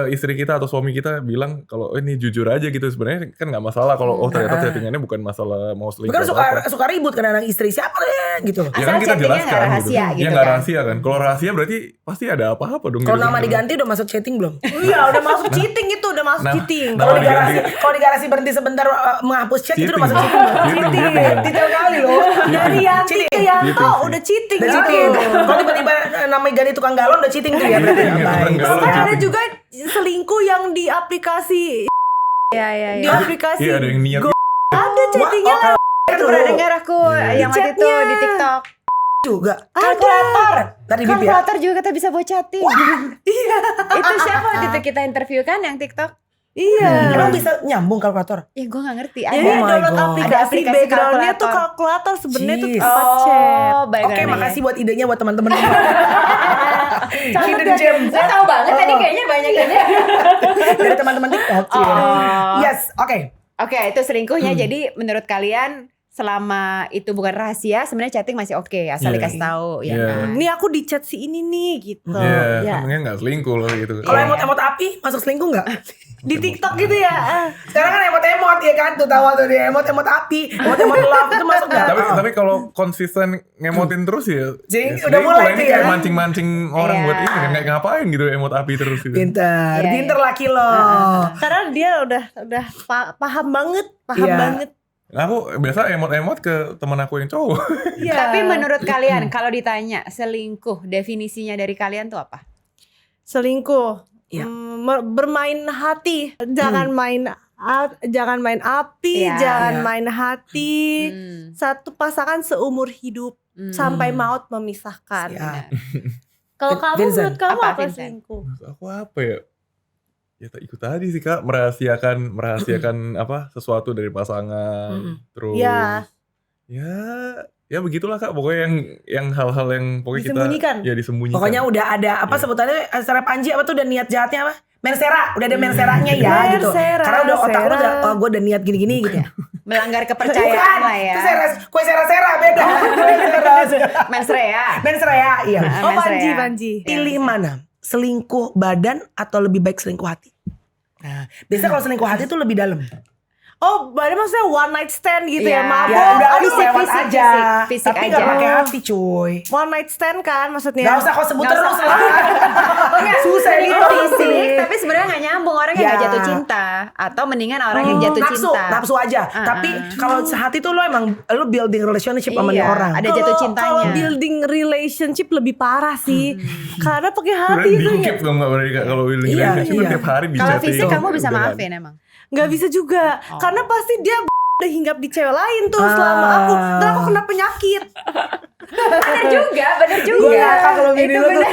istri kita atau suami kita bilang kalau ini jujur aja gitu, sebenarnya kan nggak masalah kalau ternyata chattingannya bukan masalah mau selingkuh Bukan atau apa. suka ribut kan anak istri siapa deh gitu. Ya kan Asal kita chattingnya jelaskan nggak rahasia gitu Ya nggak kan. rahasia kan. Kalau rahasia berarti pasti ada apa-apa dong. Kalau gitu. nama diganti udah masuk chatting belum? Iya udah masuk cheating itu udah masuk Nah, cheating. nah, Kalau di diganti. garasi, kalau di garasi berhenti sebentar menghapus chat itu udah Cheating. masuk cheating belum? Cheating. Detail kali loh. Dari Yanti ke Yanto Cheating. udah cheating Udah gitu. cheating. Kalau tiba-tiba namanya ganti tukang galon udah cheating tuh ya berarti. Iya, Baik. tukang galon. Bahkan ada cheating. juga selingkuh yang di aplikasi Iya, di aplikasi Iya ada yang niat. Go- ada chattingnya Wah, Itu pernah dengar aku yang waktu itu Chatnya. di TikTok. juga. Kalkulator. Tadi Bib ya. Kalkulator juga kita bisa buat chatting. Iya. Itu siapa waktu itu kita interview kan yang TikTok? Iya. Emang bisa nyambung kalkulator? Ya gue gak ngerti. Jadi Oh my download God. aplikasi, Ada aplikasi backgroundnya tuh kalkulator. kalkulator sebenarnya tuh Jeez. tempat chat. baik. Oke, makasih buat idenya buat teman-teman. Catat Hidden ya, gem. Saya tahu banget tadi kayaknya banyak ini. Dari teman-teman TikTok. Oh. Yes, oke. Oke, itu selingkuhnya. Jadi menurut kalian selama itu bukan rahasia, sebenarnya chatting masih oke asal Iya. dikasih tahu ya Iya. kan. Ini aku di chat si ini nih gitu. Iya, Ya. kan nggak selingkuh loh gitu. Kalau Iya. emot-emot api masuk selingkuh nggak? Di TikTok gitu ya. Sekarang kan emot-emot ya kan, tuh tahu tuh dia emot-emot api, emot-emot love itu masuk nggak? Tapi kalau konsisten ngemotin terus ya, Jadi ya udah selingkuh mulai lah. Ini tuh kayak ya. mancing-mancing orang Iya. buat ini kan kayak ngapain gitu emot api terus gitu. Pinter, Iya, pinter iya. laki lo. Karena dia udah paham banget, paham Iya. banget. Aku biasa emot-emot ke teman aku yang cowok. Iya. Tapi menurut kalian kalau ditanya selingkuh definisinya dari kalian tuh apa? selingkuh, Iya. bermain hati, jangan jangan main api, Iya. jangan Iya. main hati. Satu pasangan seumur hidup sampai maut memisahkan. Ya. Kalau kamu Vincent. menurut kamu Apa, apa Vincent? selingkuh? Terus aku apa ya? Ya ikut tadi sih Kak, merahasiakan apa sesuatu dari pasangan. Terus Iya. ya ya begitulah Kak, pokoknya yang hal-hal yang pokoknya Disembunyikan. kita ya disembunyikan. Pokoknya udah ada apa sebutannya secara Panji apa tuh udah niat jahatnya apa? Mensera, udah ada menseranya ya gitu. Mensera, Karena udah otak lu sera. udah gue udah niat gini-gini gitu. Melanggar kepercayaan lah ya. Itu kue sera-sera beda. Mensrea. Mensrea, iya. Oh Mensrea. Panji. Pilih mana? Selingkuh badan atau lebih baik selingkuh hati? Nah, biasanya kalau selingkuh hati tuh lebih dalam. Oh, berarti maksudnya one night stand gitu Iya. ya, mabok. Ya udah Aduh, fisik, lewat fisik, aja. fisik Tapi aja. gak pakai hati cuy. one night stand kan maksudnya. Gak usah kau sebut Nggak terus usah. lah. Susah Selingkuh gitu. fisik, tapi sebenarnya nggak nyambung, orang yang nggak Ya. jatuh cinta atau mendingan orang yang jatuh nafsu, cinta. nafsu aja. Tapi kalau sehati tuh lo emang lo building relationship sama nih Iya, orang. ada jatuh cintanya. Kalau building relationship lebih parah sih. Karena pakai hati Berarti itu dikip dong nggak berarti Kak, kalau willing Iya, relationship kan iya. tiap hari Kalau di-chatting. fisik kamu bisa Udah kan. maafin emang. nggak bisa juga. Karena pasti dia udah hinggap di cewek lain tuh selama aku. Dan aku kena penyakit. Bener juga, bener Gue juga. ngakak kalau bini lo tuh.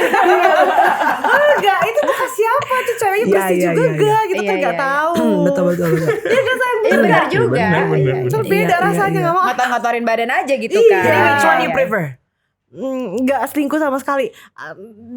Enggak, itu bukan siapa tuh ceweknya Iya, bersih iya, juga iya, enggak gitu Iya, kan nggak iya, iya. tahu. Betul. Iya kan sayang Iya benar juga. Bener, bener, Iya, bener. Berbeda Iya, rasanya iya. nggak mau. Ngotor-ngotorin badan aja gitu Iya. kan. Jadi which one you Iya. prefer? Nggak selingkuh sama sekali.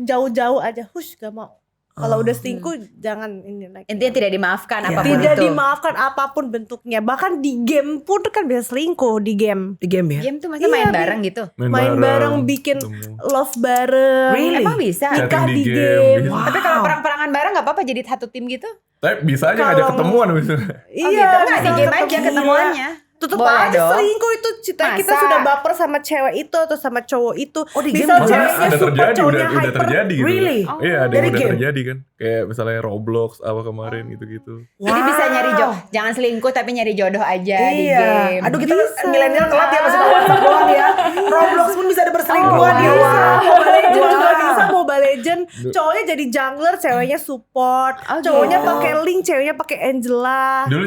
Jauh-jauh aja. Hush, gak mau. Kalau udah selingkuh jangan ini lagi. Intinya tidak dimaafkan Iya. apapun Tidak itu. dimaafkan apapun bentuknya. Bahkan di game pun kan bisa selingkuh di game. Di game ya? Game tuh masa main bareng gitu. Main bareng, bikin ketemu. love bareng. Really? Emang bisa? Chatting Nikah di di game, game. bisa. Wow. Tapi kalau perang-perangan bareng gak apa-apa jadi satu tim gitu? Tapi bisa aja ngajak Kalau- ketemuan abis itu. Iya, Oh gitu? Nggak, di bisa game aja ketemu. ketemuannya. Tetep Boleh aja dong. selingkuh itu kita Masa? sudah baper sama cewek itu atau sama cowok itu. Oh, di game Misal juga ceweknya ada super, terjadi, cowoknya udah hyper. terjadi gitu. Really? Iya, ada Dari yang udah game? terjadi kan. Kayak misalnya Roblox apa kemarin gitu-gitu. Jadi bisa nyari jodoh, jangan selingkuh tapi nyari jodoh aja di Iya. game. Aduh kita Bisa. milenial telat ya masih tahu WhatsApp doang ya. Roblox pun bisa ada berselingkuhan Oh, ya. bisa. Wah. Mobile Legend juga Wah. bisa. Mobile Legend cowoknya jadi jungler, ceweknya support. Cowoknya gitu. pakai Link, ceweknya pakai Angela. Dulu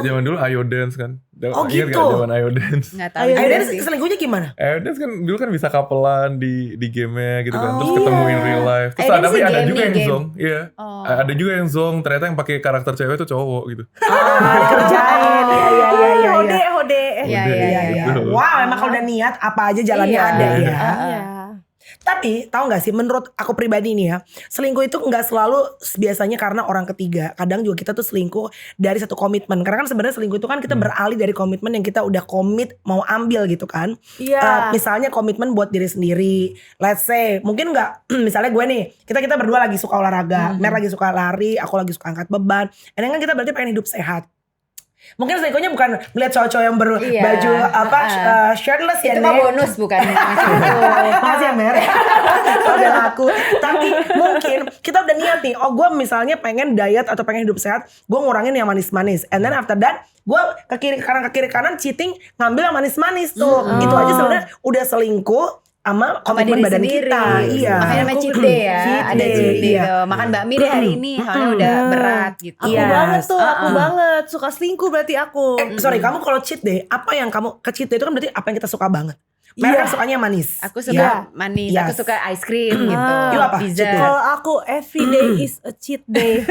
zaman dulu Ayo Dance kan. Oh, Ingat gitu. nggak zaman Ayo Dance? Nggak tahu Ayo, juga Akhirnya sih. selingkuhnya gimana? Ayo Dance kan dulu kan bisa kapelan di gamenya gitu kan. Terus Oh, ketemu iya. in real life. Terus Ayo Dance tapi sih ada game juga nih, yang game. zong. Iya. Oh. Ada juga yang zong. Ternyata yang pakai karakter cewek itu cowok gitu. Kerjain. Iya. Hode, hode. Iya, Udah, iya, iya. gitu. Wow, emang kalau udah niat apa aja jalannya Iya. ada ya. Iya. Tapi tahu nggak sih, menurut aku pribadi nih ya, selingkuh itu nggak selalu biasanya karena orang ketiga. Kadang juga kita tuh selingkuh dari satu komitmen. Karena kan sebenarnya selingkuh itu kan kita beralih dari komitmen yang kita udah komit mau ambil gitu kan. Iya. Misalnya komitmen buat diri sendiri. Let's say mungkin nggak, misalnya gue nih, kita berdua lagi suka olahraga, Mer lagi suka lari, aku lagi suka angkat beban. And then kan kita berarti pengen hidup sehat. Mungkin selingkuhnya bukan melihat cowok-cowok yang Iya. berbaju shirtless ya Itu mah Nek. bonus bukan Makasih ya Mer. Udah ngaku. Tapi mungkin kita udah niat nih, oh gue misalnya pengen diet atau pengen hidup sehat, gue ngurangin yang manis-manis. And then after that gue ke kiri kanan cheating, ngambil yang manis-manis tuh. Itu aja sebenarnya udah selingkuh sama komitmen diri badan sendiri. kita. Iya. Makanya namanya cheat day ya. Cheat Ada day, cheat day iya. tuh. Makan bakmi deh hari ini, soalnya udah berat gitu. Aku Iya. banget tuh, aku banget suka selingkuh berarti aku. Sorry, kamu kalau cheat day, apa yang kamu ke cheat day itu kan berarti apa yang kita suka banget. Mer kan sukanya yang manis. Aku suka Iya. manis, Yes. aku suka ice cream gitu. Lu apa? Dessert. Kalau aku every day is a cheat day.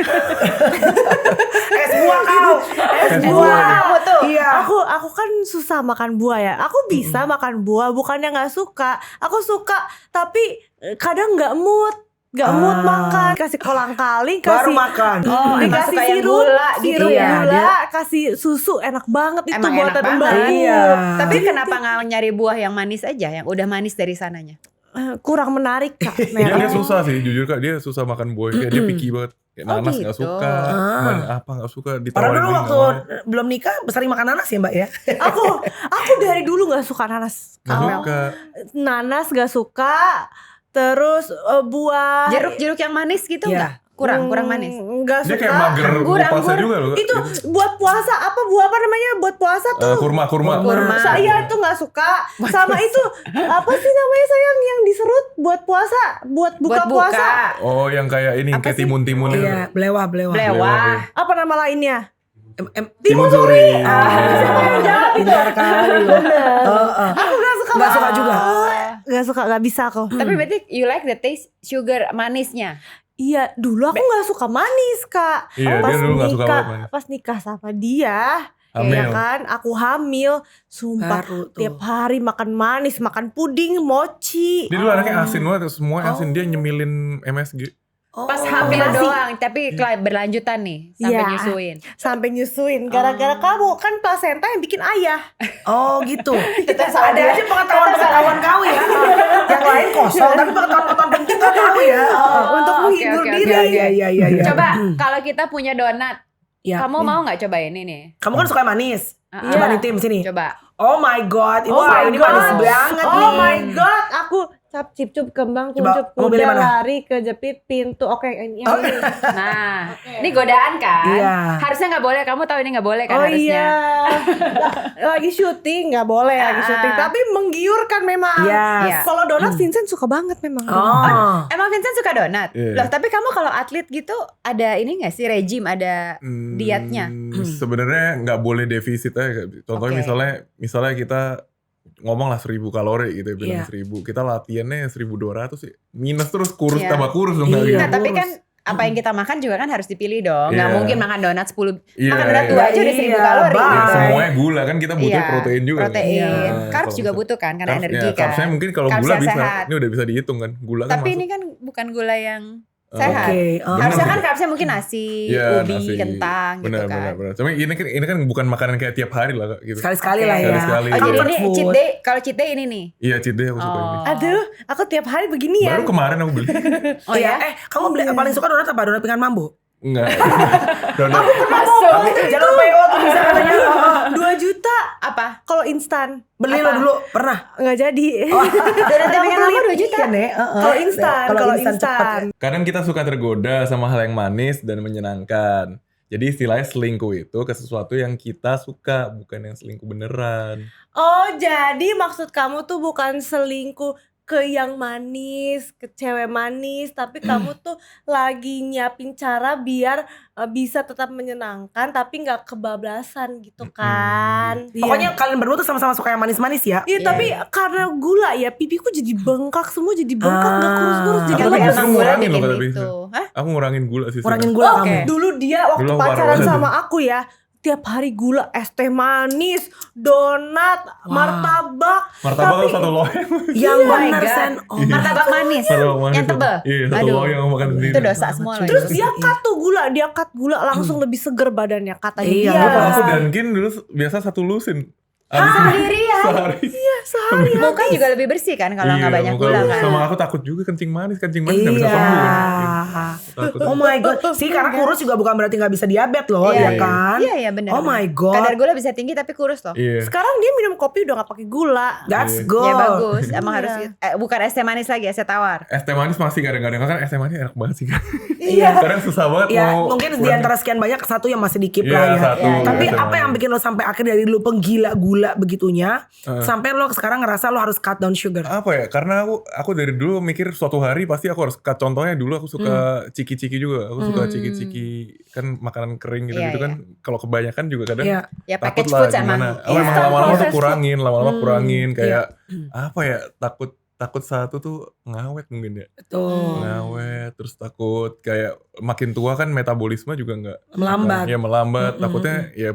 Es buah kau. Es Es buah. buah. Kamu tuh. Iya. Aku kan susah makan buah ya. Aku bisa makan buah, bukannya nggak suka. Aku suka, tapi kadang nggak mood. Gak mood makan, kasih kolang-kaling, Baru kasih makan. Oh, emang dikasih suka yang sirup, gula gitu sirup ya. gula, kasih susu enak banget itu Emang buatan enak banget. mbakku. Iya. Tapi kenapa nggak nyari buah yang manis aja, yang udah manis dari sananya? Kurang menarik Kak. Dia susah sih, jujur Kak. Dia susah makan buah. Kayak dia picky banget. Kayak Oh, nanas gitu. gak suka. Mana apa gak suka. Padahal Ditawarin dulu beli waktu nggak mau. belum nikah sering makan nanas ya Mbak ya. Aku dari dulu nggak suka nanas. Gak suka. Nanas gak suka. Terus buah Jeruk-jeruk yang manis gitu Iya. nggak? Kurang manis. Nggak Dia suka. kayak mager Kurang, puasa juga loh. Itu buat puasa buah apa namanya buat puasa tuh? Kurma. Kurma. Saya tuh nggak suka. Sama itu apa sih namanya sayang yang diserut buat puasa, buat buka Buat puasa. Oh yang kayak ini, Apa kayak sih? timun-timun itu. Iya, belewah. Belewah. Apa nama lainnya? Timun suri. Pintar kali loh. Heeh. Aku nggak suka. Nggak suka juga. Nggak suka, nggak bisa aku. Tapi berarti you like the taste sugar manisnya? Iya, dulu aku nggak suka manis Kak. Iya, dia dulu nggak suka banget manis. Pas nikah sama dia, Hamil. Ya kan, aku hamil, sumpah Baru tuh. tiap hari makan manis, makan puding, mochi. Dia dulu anaknya asin banget, semua asin. Dia nyemilin MSG. Pas hamil Nasi. doang, tapi berlanjutan nih sampai Iya. nyusuin. Sampai nyusuin gara-gara kamu kan plasenta yang bikin ayah. Oh gitu. salah Ada dia. aja pengetahuan kau ya. Yang lain kosong, tapi pengetahuan kita tahu ya. Untuk Oke, menghibur oke, diri. Iya. Coba kalau kita punya donat, Ya. kamu mau nggak cobain ini? Kamu kan suka manis. Iya. Coba nih tim sini. Coba. Oh my god, ini, Oh my ini god. manis banget Oh nih. my god, aku cap cip cup kembang Coba, kuncup kamu pilih kuda mana? lari kejepit pintu. Oke, ini. Nah, ini godaan kan? Iya. Harusnya nggak boleh. Kamu tahu ini nggak boleh kan Oh harusnya. iya. Lagi syuting nggak boleh lagi syuting, tapi menggiurkan memang. Yes. Kalau donat Vincent suka banget memang. Oh. Emang Vincent suka donat? Iya. Loh, tapi kamu kalau atlet gitu ada ini nggak sih regime, ada dietnya? Sebenarnya nggak boleh defisit aja. Contohnya Oke. misalnya kita ngomong lah 1000 kalori gitu ya, bilang Iya. 1000. Kita latihannya 1200 sih. Minus terus kurus Iya. tambah kurus dong. nggak Iya. gitu. Nah, tapi Lurus. kan apa yang kita makan juga kan harus dipilih dong. Nggak Iya. mungkin makan donat 10. Iya, Makan donat iya. 2 aja udah 1000 Iya, kalori. bye. Ya, gitu. semuanya gula kan kita butuh Iya, protein juga. kan. protein. Iya. Carbs Kalau juga bisa. butuh kan karena Carbs- energi ya, kan. carbsnya mungkin kalau Carbsnya gula bisa. sehat. Ini udah bisa dihitung kan. Gula kan Tapi masuk. ini kan bukan gula yang Oh, sehat. Oke. Harusnya Bener. kan carbsnya mungkin nasi, Iya, ubi, nasi. kentang gitu kan. Benar. Cuma ini kan bukan makanan kayak tiap hari lah Kak, gitu. Sekali-sekali Oke. lah ya. Sekali-sekali. Oh, jadi Comfort ini food. cheat day, kalau cheat day ini nih. Iya, cheat day aku suka ini. Oh. Aduh, aku tiap hari begini ya. Baru kemarin aku beli. Oh Iya. ya? Kamu paling suka donat apa? Donat pinggan mambo? Enggak. Donat. Masuk. Jangan PO tuh bisa katanya. 2 juta Apa? kalau instan. Beli Apa? lo dulu, pernah? Nggak jadi. Donat pinggan mambo 2 juta. Iya, Nek. Kalau instan, kalau instan. cepat. Kadang kita suka tergoda sama hal yang manis dan menyenangkan. Jadi istilahnya selingkuh itu ke sesuatu yang kita suka, bukan yang selingkuh beneran. Oh, jadi maksud kamu tuh bukan selingkuh ke yang manis, ke cewek manis, tapi kamu tuh lagi nyiapin cara biar bisa tetap menyenangkan tapi nggak kebablasan gitu kan. Pokoknya kalian berdua tuh sama-sama suka yang manis-manis ya. Iya, tapi karena gula ya pipiku jadi bengkak semua, jadi bengkak nggak kurus-kurus jadi Aku Tapi justru emang gula ngurangin bikin loh kata gitu. Hah? Aku ngurangin gula sih. Kurangin sebenarnya. gula Oke. kamu. Dulu dia waktu Dulu parah pacaran banget. sama aku ya, tiap hari gula, es teh manis, donat, martabak. Martabak Tapi- tuh satu loyang. Yang Oh my bener God. Sen. Oh, Martabak manis. Martabak manis Yang tuh. tebel. Iya, satu Aduh. loyang aku makan sendiri. Itu dosa semua loh. Terus itu. dia cut tuh gula, dia cut gula langsung lebih seger badannya katanya Iya, dia. betul. Aku dan Kin dulu biasa satu lusin. Sendirian. Sehari. Sehari Muka juga lebih bersih kan kalau nggak banyak muka gula lu. kan. Sama aku takut juga kencing manis nggak bisa Iya. sembuh kan. Takut. Oh my god. Sih karena kurus juga bukan berarti gak bisa diabetes loh, Iya, ya kan? Iya, iya benar. Oh my god. Kadar gula bisa tinggi tapi kurus loh. Iya. Sekarang dia minum kopi udah gak pakai gula. That's Iya. good. Ya bagus. Emang Iya. harus bukan es teh manis lagi, es teh tawar. Es teh manis masih kadang-kadang kan es teh manis enak banget sih kan. Iya. Kadang susah banget Ya mau mungkin di antara sekian banyak satu yang masih dikip Iya, lah ya. satu. Tapi Iya, apa sama. yang bikin lo sampai akhir dari lu penggila gula begitunya sampai lo sekarang ngerasa lo harus cut down sugar? apa ya? Karena aku dari dulu mikir suatu hari pasti aku harus cut. Contohnya dulu aku suka ciki-ciki juga. Aku suka ciki-ciki kan makanan kering gitu Iya, kan. Kalau kebanyakan juga kadang Iya. Ya takut package lah foods emang. gimana. Emang Instant lama-lama tuh processed kurangin, lama-lama kurangin kayak Iya. apa ya? Takut satu tuh ngawet mungkin ya. Tuh. Ngawet terus takut kayak makin tua kan metabolisme juga nggak Melambat. ya melambat. Takutnya ya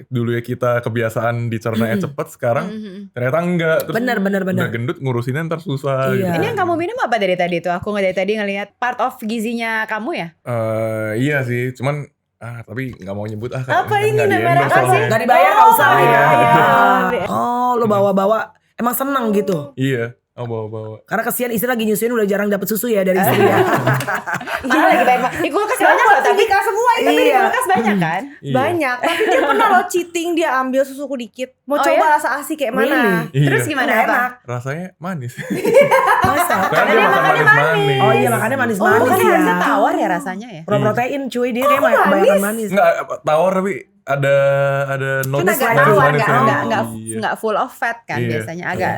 dulu ya kita kebiasaan dicernanya cepet sekarang ternyata enggak. Terus Bener. udah gendut ngurusinnya ntar susah Iya. gitu. Ini yang kamu minum apa dari tadi tuh? Aku dari tadi ngelihat part of gizinya kamu ya. Iya sih, cuman tapi nggak mau nyebut Apa nggak ini, di merek endorse apa sih? soalnya. Gak dibayar gak usah lah ya. Iya. Oh lo bawa-bawa. Emang seneng gitu. Iya, bawa-bawa. Karena kesian istri lagi nyusuin udah jarang dapet susu ya dari istri ya. Iya lagi banyak banget. Di kulkas banyak loh tapi semua tapi di Iya. kulkas banyak kan. Iya. banyak. Tapi dia pernah lo cheating, dia ambil susuku dikit. Mau Oh, coba ya? rasa asli kayak mana? Really? Iya. Terus gimana Enak. apa? Rasanya manis. Masa? Karena dia makan manis-manis. Oh iya makannya manis-manis Oh, kan ya. harusnya tawar ya rasanya ya. Protein cuy dia kayak kebanyakan manis. Enggak tawar tapi ada notes Kan agak Manis-manis tawar, manis-manisnya. nggak Iya. nggak full of fat kan Iya. biasanya agak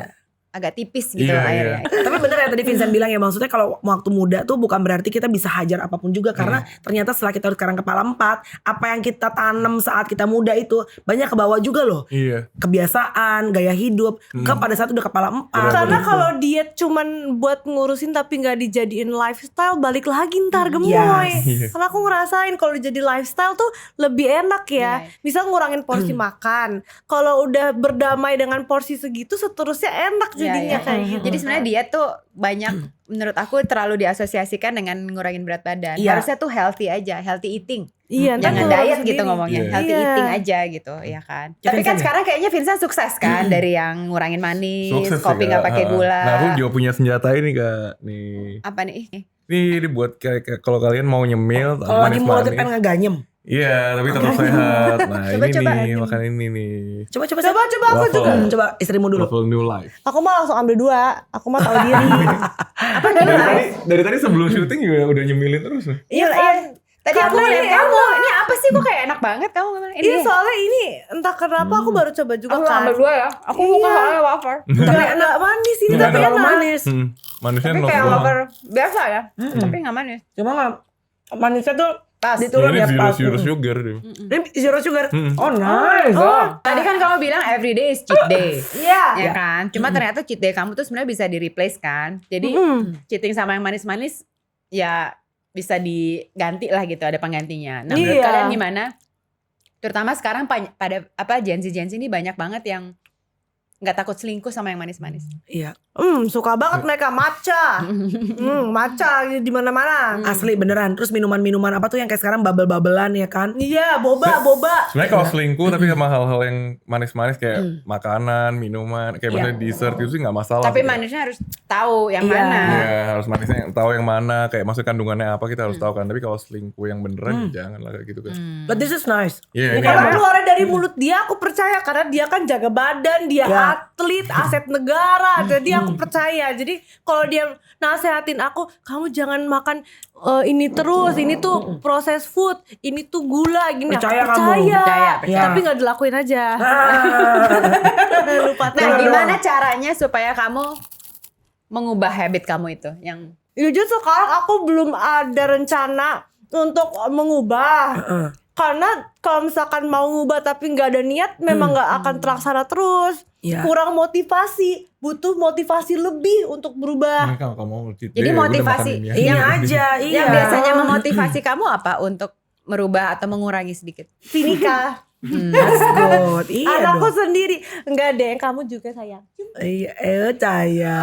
agak tipis gitu Iya, airnya. Tapi bener ya tadi Vincent bilang ya, maksudnya kalau waktu muda tuh bukan berarti kita bisa hajar apapun juga. Karena ternyata setelah kita sekarang kepala 4, apa yang kita tanam saat kita muda itu banyak ke bawah juga loh. Iya. Kebiasaan, gaya hidup, pada saat udah kepala 4. Karena kalau diet cuman buat ngurusin tapi nggak dijadiin lifestyle, balik lagi ntar gemoy. Yes. Karena aku ngerasain kalau jadi lifestyle tuh lebih enak ya. Misal ngurangin porsi makan. Kalau udah berdamai dengan porsi segitu, seterusnya enak jadinya kayak gitu. Jadi sebenarnya diet tuh banyak menurut aku terlalu diasosiasikan dengan ngurangin berat badan. Iya. Harusnya tuh healthy aja, healthy eating. Iya, ntar Jangan keluar diet sendiri. gitu ngomongnya, Iya. healthy Iya. eating aja gitu, ya kan. Ya, Tapi kan Vincent ya? sekarang kayaknya Vincent sukses kan dari yang ngurangin manis, Sukses kopi sih, nggak Kak. pakai gula. Nah aku juga punya senjata ini Kak. Nih. Apa nih? Ini buat kayak kalau kalian mau nyemil Kalau lagi mulutnya pengen manis-manis. ngeganyem. Iya, tapi tetap sehat. Nah, Coba-coba. ini nih, makan ini nih. Coba Coba aku Waffle. juga. Coba istrimu dulu. Waffle New Life. Aku mah langsung ambil 2. Aku mah tahu diri. Apa nih? Dari tadi sebelum syuting juga udah nyemilin terus nih. Iya Iya. kan? Tadi aku Karena lihat ini kamu, enak. ini apa sih kok kayak enak banget kamu ngomong ini. Iya soalnya ini entah kenapa aku baru coba juga kan. ya. Aku suka soalnya wafer. Nggak manis ini Nggak tapi terlalu enak. manis. Manisnya Tapi nol kayak doang. wafer biasa ya, tapi nggak manis. Cuma nggak manisnya tuh Pas. diturun Ini ya zero pas. zero sugar deh. Ini zero sugar. Oh nice. Tadi kan kamu bilang everyday is cheat day. Iya. Ya kan? Cuma ternyata cheat day kamu tuh sebenarnya bisa di replace kan. Jadi cheating sama yang manis-manis ya bisa diganti lah gitu, ada penggantinya. Nah, menurut Iya. kalian gimana? Terutama sekarang pada apa Gen Z ini banyak banget yang nggak takut selingkuh sama yang manis-manis. Iya. Suka banget mereka matcha. Matcha di mana-mana. Asli beneran. Terus minuman-minuman apa tuh yang kayak sekarang bubble-bubblean ya kan? Iya, boba. Sebenarnya kalau selingkuh tapi sama hal-hal yang manis-manis kayak makanan, minuman, kayak misalnya dessert itu sih nggak masalah. Tapi sih. manisnya harus tahu yang Iya. mana. Iya, harus manisnya tahu yang mana, kayak maksud kandungannya apa kita harus tahu kan. Tapi kalau selingkuh yang beneran jangan lah kayak gitu kan. But this is nice. Iya, ini Kalau enak. keluar dari mulut dia aku percaya karena dia kan jaga badan, dia Ya. atlet, aset negara. Jadi aku percaya. Jadi kalau dia nasehatin aku, kamu jangan makan ini terus, ini tuh proses food, ini tuh gula gini. Aku Percaya kamu. Percaya. Tapi nggak dilakuin aja. Lupa. Nah, gimana caranya supaya kamu mengubah habit kamu itu yang Jujur sekarang aku belum ada rencana untuk mengubah. Karena kalau misalkan mau ngubah tapi nggak ada niat, memang nggak akan terlaksana terus. Iya. Kurang motivasi, butuh motivasi lebih untuk berubah. Ini kalau kamu mau cheat Jadi day, udah motivasi. makan ini Ini aja. aja, iya. yang biasanya memotivasi kamu apa untuk merubah atau mengurangi sedikit? Sinika, That's good. Iya anakku dong. sendiri. Enggak deh, kamu juga sayang. Iya, saya.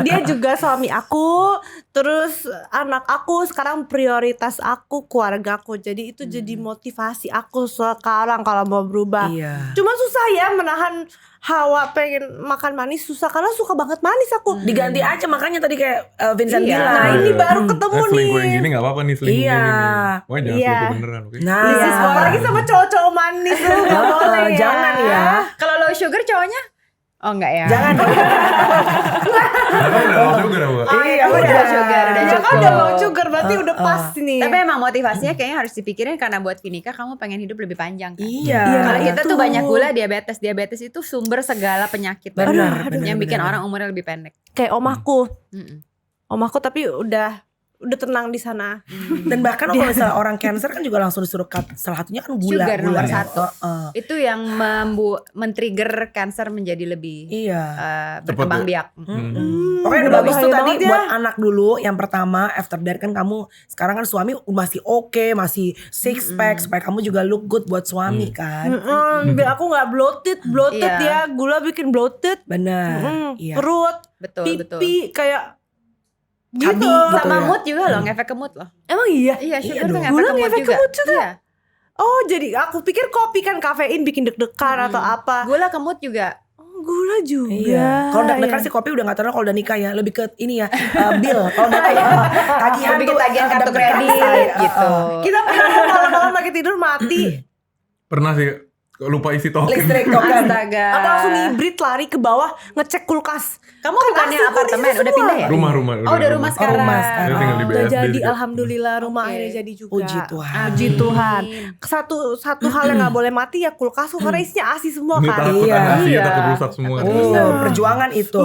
Dia juga suami aku, terus anak aku, sekarang prioritas aku, keluargaku. Jadi itu jadi motivasi aku sekarang kalau mau berubah. Iya. Cuman susah ya menahan hawa pengen makan manis, susah karena suka banget manis aku. Diganti aja makanya tadi kayak Vincent Iya. bilang. Nah ini baru ketemu nih. Selingkuh yang gini gak apa-apa nih selingkuh Iya. gini nih. Pokoknya jangan Iya. selingkuh beneran, oke? Nah, Apalagi sama cowok-cowok manis tuh gak boleh ya. jangan ya. Kalau low sugar cowoknya? Oh enggak ya. Jangan. Nah, kamu udah low sugar apa? Iya, udah udah. sugar, udah Ya kan cukup. udah low sugar berarti udah pas nih. Tapi emang motivasinya kayaknya harus dipikirin karena buat Vinika kamu pengen hidup lebih panjang kan? Iya. Kalau kita tuh Betul. banyak gula, diabetes itu sumber segala penyakit Benar, yang benar, bikin benar. orang umurnya lebih pendek. kayak omahku. Mm-mm. Omahku tapi udah tenang di sana. Dan bahkan kalau misalnya orang cancer kan juga langsung disuruh cut. Salah satunya kan gula. Sugar nomor ya. 1. Itu yang men-trigger cancer menjadi lebih Iya. berkembang biak. Pokoknya udah bagus tuh bahaya tadi banget ya. buat anak dulu. Yang pertama after that kan kamu sekarang kan suami masih oke, masih six pack supaya kamu juga look good buat suami kan. Biar aku nggak bloated Iya. ya, gula bikin bloated. Benar. Iya. Perut, Betul, betul. pipi kayak Cabi gitu. gitu Sama ya. mood juga loh, ngefek ke mood loh. Emang iya? Iya, sugar dong. tuh ngefek Gula ke mood ngefek ke juga. mood juga? Iya. Oh jadi aku pikir kopi kan kafein bikin deg-degan atau apa. Gula ke mood juga. Oh, gula juga. Iya. Kalau udah Iya. sih kopi udah gak terlalu, kalau udah nikah ya lebih ke ini ya bill. Kalau udah tagihan Bikin tuh tagihan kartu deg-degan kredit say, gitu. Kita pernah malam-malam lagi tidur mati. Pernah sih. lupa isi token. Listrik token. Astaga. Atau langsung hibrid lari ke bawah ngecek kulkas. Kamu bukannya AC ku apartemen diisi udah semua. pindah ya? Rumah. Oh udah rumah sekarang. rumah sekarang. Dia tinggal di Udah BSD jadi, juga. alhamdulillah rumah Oke. akhirnya jadi juga. Puji Tuhan. Puji Tuhan. Satu hal yang nggak boleh mati ya kulkas karena isinya ASI semua Ini kan. takut Iya. kan Asia Iya. takut rusak semua. Perjuangan itu.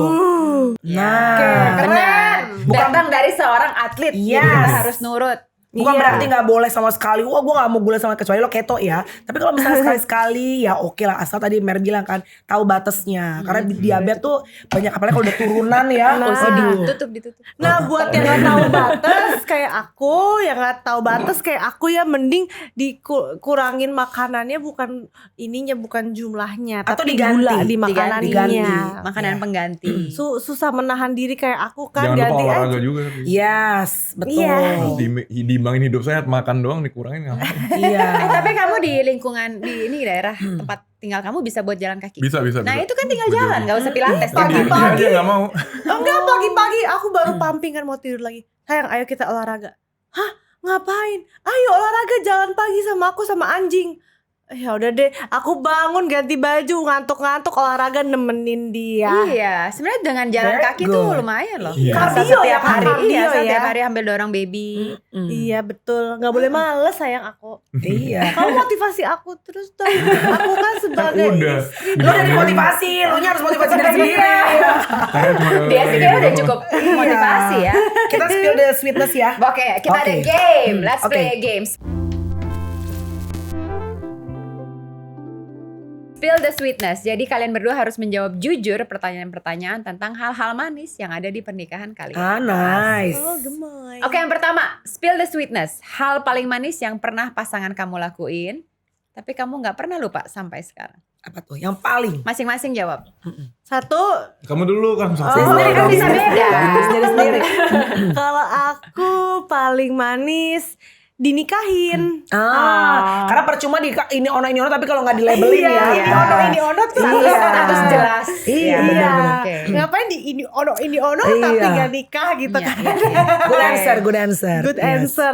Nah, Benar. Datang dari seorang atlet. Jadi Yes. kita harus nurut. bukan Iya. berarti nggak boleh sama sekali. Wah, gue nggak mau gula sama kecuali lo keto ya. Tapi kalau misalnya sekali-sekali ya oke lah. Asal tadi Mer bilang kan tahu batasnya. Karena diabetes tuh banyak apalagi kalau udah turunan ya. Nah. Waduh. Ditutup. Nah buat yang nggak tahu batas kayak aku, yang nggak tahu batas kayak aku ya mending dikurangin makanannya bukan ininya bukan jumlahnya Atau tapi diganti. gula di makanannya. Diganti. Makanan Iya. pengganti. Susah menahan diri kayak aku kan Jangan lupa ganti olahraga aja. juga. tapi. Yes, betul. Iya. Harus diimbangin hidup sehat, makan doang dikurangin ngapain? Iya. Tapi kamu di lingkungan di ini daerah tempat tinggal kamu bisa buat jalan kaki. Bisa. Nah itu kan tinggal Betul. jalan, nggak usah pilates. Kan dia Pagi-pagi. aja nggak mau. Enggak pagi-pagi aku baru pumping kan mau tidur lagi. Sayang ayo kita olahraga. Hah ngapain? Ayo olahraga jalan pagi sama aku sama anjing. Ya udah deh, aku bangun ganti baju ngantuk-ngantuk olahraga nemenin dia. Iya, sebenarnya dengan jalan Very kaki tuh good. lumayan loh. Iya. Asal Kardio setiap ya, hari, kardio iya, setiap ya. hari ambil dorong baby. Iya betul, nggak boleh males sayang aku. Iya. Kamu motivasi aku terus dong. Aku kan sebagai Udah. istri. Lo udah dimotivasi, lo nya harus motivasi diri sendiri. Karena cuma Dia sih kayaknya udah gitu cukup motivasi ya. Kita spill the sweetness ya. Oke, kita ada Oke. game. Let's Oke. play games. Spill the sweetness. Jadi kalian berdua harus menjawab jujur pertanyaan-pertanyaan tentang hal-hal manis yang ada di pernikahan kalian. Ah, nice. Oh gemoy. Oke, yang pertama, spill the sweetness. Hal paling manis yang pernah pasangan kamu lakuin, tapi kamu nggak pernah lupa sampai sekarang. Apa tuh? Yang paling. Masing-masing jawab. Satu, Kamu dulu kan satu. Sendiri kan bisa beda. Sendiri. kalau aku paling manis dinikahin. Karena percuma di ini ono tapi kalau nggak dilabelin ya. Iya, ini ono ini ono tuh Status jelas. Iya, Ya. benar-benar. Oke. Ngapain di ini ono Iya. tapi gak nikah gitu Iya, kan. iya. Good answer, good answer. Good Yes. answer.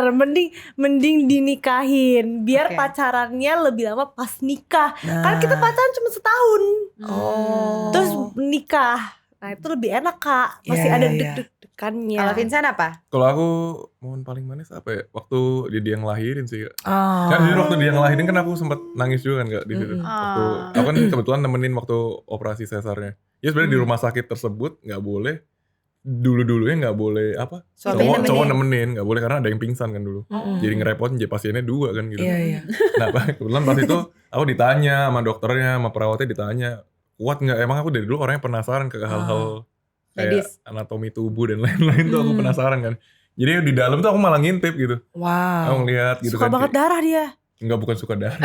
Mending dinikahin biar Oke. pacarannya lebih lama pas nikah. Nah. Kan kita pacaran cuma setahun. Oh. Terus nikah. Nah, itu lebih enak, Kak. Masih Iya, ada iya. deg-degannya. Kalau Vincent apa? Kalau aku momen paling manis apa ya? Waktu dia ngelahirin sih. Kak. Oh. Kan jujur waktu dia ngelahirin kan aku sempat nangis juga kan Kak di situ. Mm-mm. Waktu aku kan kebetulan nemenin waktu operasi sesarnya. Ya sebenarnya di rumah sakit tersebut nggak boleh dulu-dulunya nggak boleh apa? Suami Cowok nemenin. nemenin nggak boleh karena ada yang pingsan kan dulu. Mm-mm. Jadi ngerepotin jadi pasiennya dua kan gitu. Iya, iya. Nah kebetulan pas itu aku ditanya sama dokternya sama perawatnya ditanya kuat nggak? Emang aku dari dulu orangnya penasaran ke hal-hal kayak Medis. anatomi tubuh dan lain-lain tuh aku penasaran kan. Jadi di dalam tuh aku malah ngintip gitu. Aku Wow. ngeliat gitu Suka kan. banget darah dia. Enggak bukan suka darah.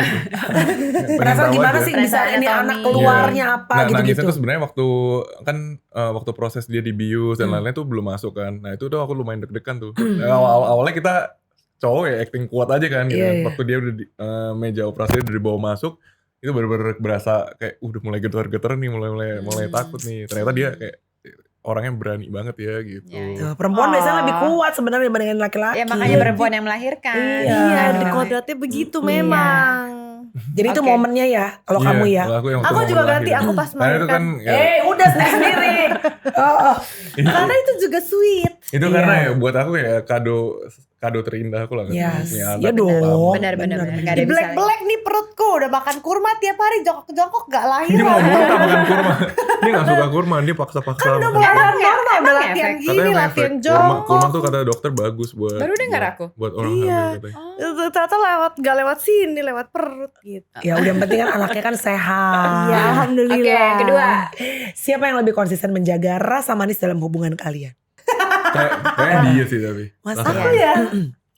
Penasaran gimana sih bisa Penasaran ini anatomi. anak keluarnya apa Nah gitu-gitu. nangisnya tuh sebenarnya waktu kan waktu proses dia dibius dan lain-lain tuh belum masuk kan. Nah itu tuh aku lumayan deg-degan tuh. Awalnya kita cowok ya acting kuat aja kan gitu. Iya, kan. iya. Waktu dia udah di meja operasi udah dibawa masuk itu bener-bener berasa kayak udah mulai getar-getar nih mulai takut nih. Ternyata dia kayak orangnya berani banget ya gitu. Iya, iya. Tuh, perempuan biasanya lebih kuat sebenarnya dibandingin laki-laki. Ya makanya perempuan yang melahirkan. Iya. Iya, di kodratnya begitu Iya. memang. Jadi itu Oke. momennya ya kalau Iya, kamu ya. kalau aku yang waktu Aku momen juga ganti, lahir. aku pas Karena itu kan melahirkan. ya, Udah sendiri. Oh. Karena itu juga sweet. itu Iya. karena ya buat aku ya kado terindah aku lah kan. Yes. Punya Ya anak. dong. Benar-benar. Nggak ada Di bisa black nih perutku udah makan kurma tiap hari jongkok-jongkok gak lahir. Dia mau muntah makan kurma. Dia gak suka kurma, dia paksa-paksa. Kan udah makan. mulai Emang normal, udah emang latihan efek? gini, Katanya latihan efek. Kurma jongkok. tuh kata dokter bagus buat. Baru dengar buat- aku. Buat orang Iya. hamil katanya. Ternyata gak lewat sini, lewat perut gitu. Ya udah yang penting kan anaknya kan sehat. Iya, alhamdulillah. Oke, yang kedua. Siapa yang lebih konsisten menjaga rasa manis dalam hubungan kalian? Kayak dia sih tapi. Masa? Rasa- Aku ya.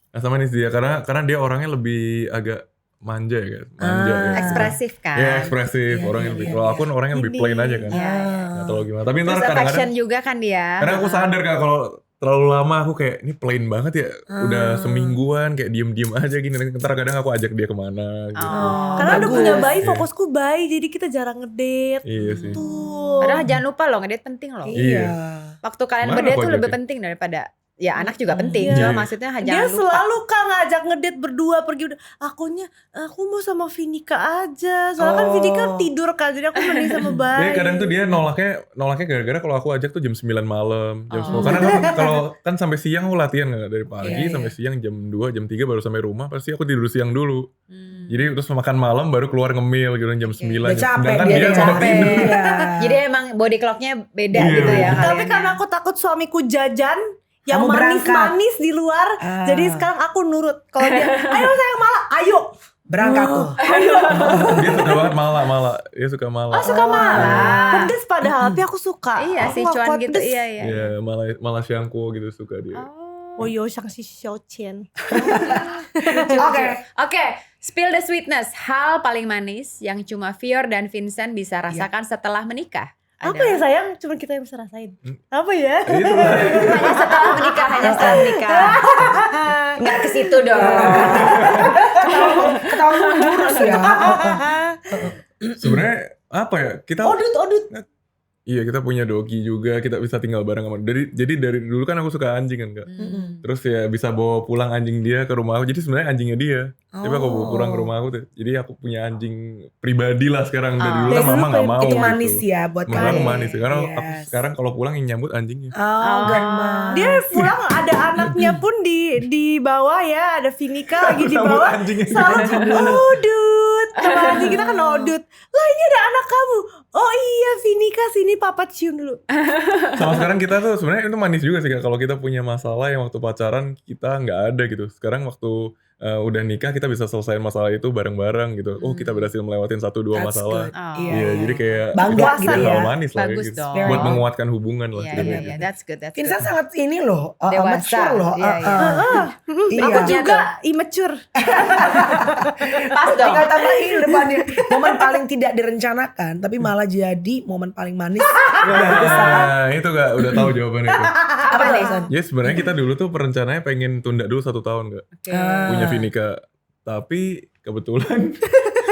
Rasa manis dia karena dia orangnya lebih agak manja ya kan. Manja ya. Ekspresif kan. Iya ekspresif, Iya, orangnya iya, lebih. iya, Kalau iya. aku kan orangnya lebih Ini. plain aja kan. Iya. Gak tahu gimana. Tapi ntar Terus kadang-kadang affection juga kan dia. karena aku sadar Kak kalau terlalu lama aku kayak ini plain banget ya. Udah semingguan kayak diem-diem aja gini. Ntar kadang aku ajak dia kemana gitu. Karena udah bagus. punya bayi, Iya. fokusku bayi, jadi kita jarang ngedate. Iya sih. Tuh. Padahal jangan lupa loh, ngedate penting loh. Iya. Waktu kalian Mana berdate aku tuh lebih ajaknya? penting daripada ya anak juga penting. Iya. Cuma maksudnya Dia jangan lupa. selalu Kak ngajak ngedate berdua pergi udah. Aku mau sama Vinika aja. Soalnya kan Vinika tidur kan, jadi aku mending sama Bayu. Dia kadang tuh dia nolaknya gara-gara kalau aku ajak tuh jam 9 malam, jam 10. Karena kalau kan sampai siang aku latihan kan dari pagi sampai siang jam 2, jam 3 baru sampai rumah, pasti aku tidur siang dulu. Jadi terus makan malam baru keluar ngemil gitu jam 9. Udah capek, Sedangkan dia dia udah mau capek. tidur. Iya. Jadi emang body clocknya beda Iya. gitu ya. Tapi kalian karena ya. aku takut suamiku jajan yang Kamu berangkat. manis-manis di luar, jadi sekarang aku nurut. Kalau dia, ayo sayang malah, ayo. Berangkat tuh. Dia suka banget mala. Dia suka mala. Oh suka malah. Pedes padahal, tapi aku suka. Iya Aku si nggak cuan kuat gitu. pedes. Iya. Iya, malah siangku gitu suka dia. Oh yo, sang si Xiaoqian. Oke, spill the sweetness. Hal paling manis yang cuma Fior dan Vincent bisa rasakan setelah menikah. Apa ya sayang? Cuma kita yang bisa rasain. Apa ya? Itu lah. Hanya setelah menikah, hanya setelah menikah. Nggak ke situ dong. Ketawa menjurus ya. Sebenarnya apa ya? Kita Odut. Iya, kita punya doggy juga, kita bisa tinggal bareng sama. Jadi dari dulu kan aku suka anjing kan, Kak. Terus ya bisa bawa pulang anjing dia ke rumah aku. Jadi sebenarnya anjingnya dia. Tapi aku bawa pulang ke rumah aku tuh. Jadi aku punya anjing pribadi lah sekarang. Dari dulu kan Dari mama dulu nggak mau. Itu gitu. manis ya buat Menurut kamu. aku manis ya. Karena aku Yes. sekarang kalau pulang yang nyambut anjingnya. Oh, gemes. Dia pulang ada anaknya pun di bawah ya, ada Vinika lagi di Sambut bawah. anjingnya. Selalu Odut. Sama anjing kita kan Odut. Lah ini ada anak kamu. Oh iya Vinika sini papa cium dulu. Sama sekarang kita tuh sebenarnya itu manis juga sih, Kak. Kalau kita punya masalah yang waktu pacaran kita nggak ada gitu. Sekarang waktu udah nikah kita bisa selesaiin masalah itu bareng-bareng gitu. Oh kita berhasil melewatin 1-2 That's masalah. good. Oh. Iya, jadi kayak Bangga itu gitu ya. hal manis lah Bagus gitu. dong. Buat menguatkan hubungan lah. Iya, gitu. iya, that's good. Vincent sangat ini loh, Dewasa. mature loh. Iya, iya. Iya. Aku juga immature. Pas dong. Tinggal tambahin depannya. Momen paling tidak direncanakan, tapi malah jadi momen paling manis. Nah, itu Kak udah tahu jawabannya itu. Apa nih? Ya sebenarnya kita dulu tuh perencananya pengen tunda dulu 1 tahun Kak. Oke. Punya Vinika. Tapi kebetulan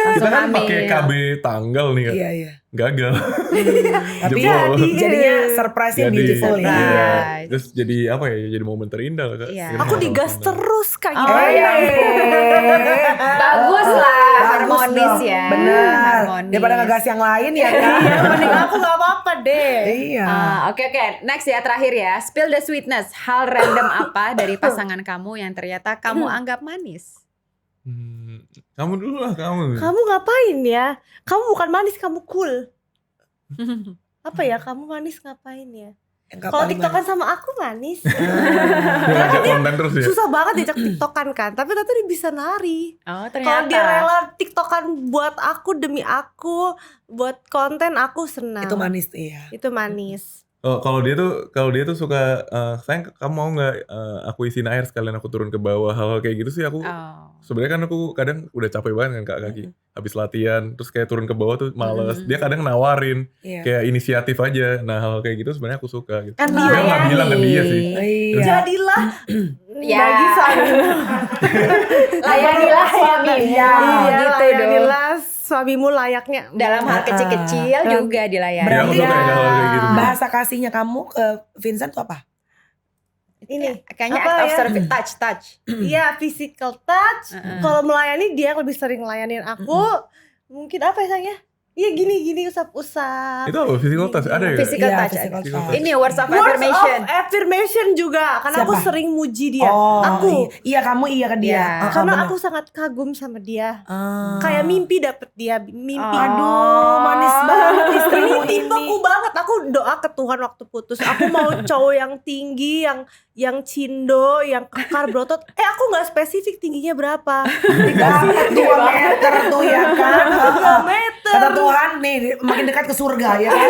kita kan hamil. pakai KB tanggal nih Kak. Iya, iya. Gagal. Tapi Jebol. jadinya surprise-nya Jadi, beautiful ya. Iya. iya. Terus jadi apa ya? Jadi momen terindah lah Kak. Iya. Jadi Aku momen digas terindah. terus Kak Oh, gimana? iya. Bagus lah, harmonis dong. ya. Bener. Harmonis. Daripada ngegas yang lain ya kan. Iya, mending aku gak apa-apa deh. Iya. Oke. Next ya, terakhir ya. Spill the sweetness. Hal random apa dari pasangan kamu yang ternyata kamu anggap manis? Kamu dulu lah kamu. Kamu ngapain ya? Kamu bukan manis, kamu cool. Apa ya? Kamu manis ngapain ya? Yang Kalau paling tiktokan sama aku manis. Dia ngajak konten terus ya. Susah banget diajak tiktokan kan. Tapi ternyata dia bisa nari. Oh, Kalau dia ternyata. rela tiktokan buat aku, demi aku, buat konten, aku senang. Itu manis iya. Itu manis. Kalau dia tuh suka sayang kamu mau nggak aku isiin air sekalian aku turun ke bawah, hal-hal kayak gitu sih aku Oh. sebenarnya kan aku kadang udah capek banget kan Kak kaki habis latihan terus kayak turun ke bawah tuh males. Dia kadang nawarin Iya. kayak inisiatif aja. Nah hal kayak gitu sebenarnya aku suka gitu. Kan Dia nggak melayani. bilang ke dia sih. Iya. Jadilah Ya. bagi suamimu. Layanilah suamimu. Iya, gitu dong. layanilah suamimu layaknya. Dalam hal kecil-kecil juga dilayani. Iya, aku Berarti suka kayak hal kayak gitu. bahasa kasihnya kamu ke Vincent tuh apa? Ini Kayaknya apa act of ya? service, touch. Iya, physical touch. Kalau melayani dia yang lebih sering ngelayanin aku. Mungkin apa ya sayang? Iya gini usap-usap. Itu apa physical touch ada ya? Kak? Physical Iya, touch. physical Physical touch. touch. Ini words of Words affirmation. of affirmation juga. Karena aku Siapa? sering muji dia. Oh, Aku. Iya, kamu iya ke dia. Iya. Karena bener. aku sangat kagum sama dia. Ah. Kayak mimpi dapet dia. Mimpi. Aduh, manis banget istrimu Ini tipeku ini. banget. Aku doa ke Tuhan waktu putus. Aku mau cowok yang tinggi, yang cindo, yang kekar berotot. Aku nggak spesifik tingginya berapa. Dapat 2 meter tuh ya kan. 2 meter. Kata Tuhan nih makin dekat ke surga ya kan.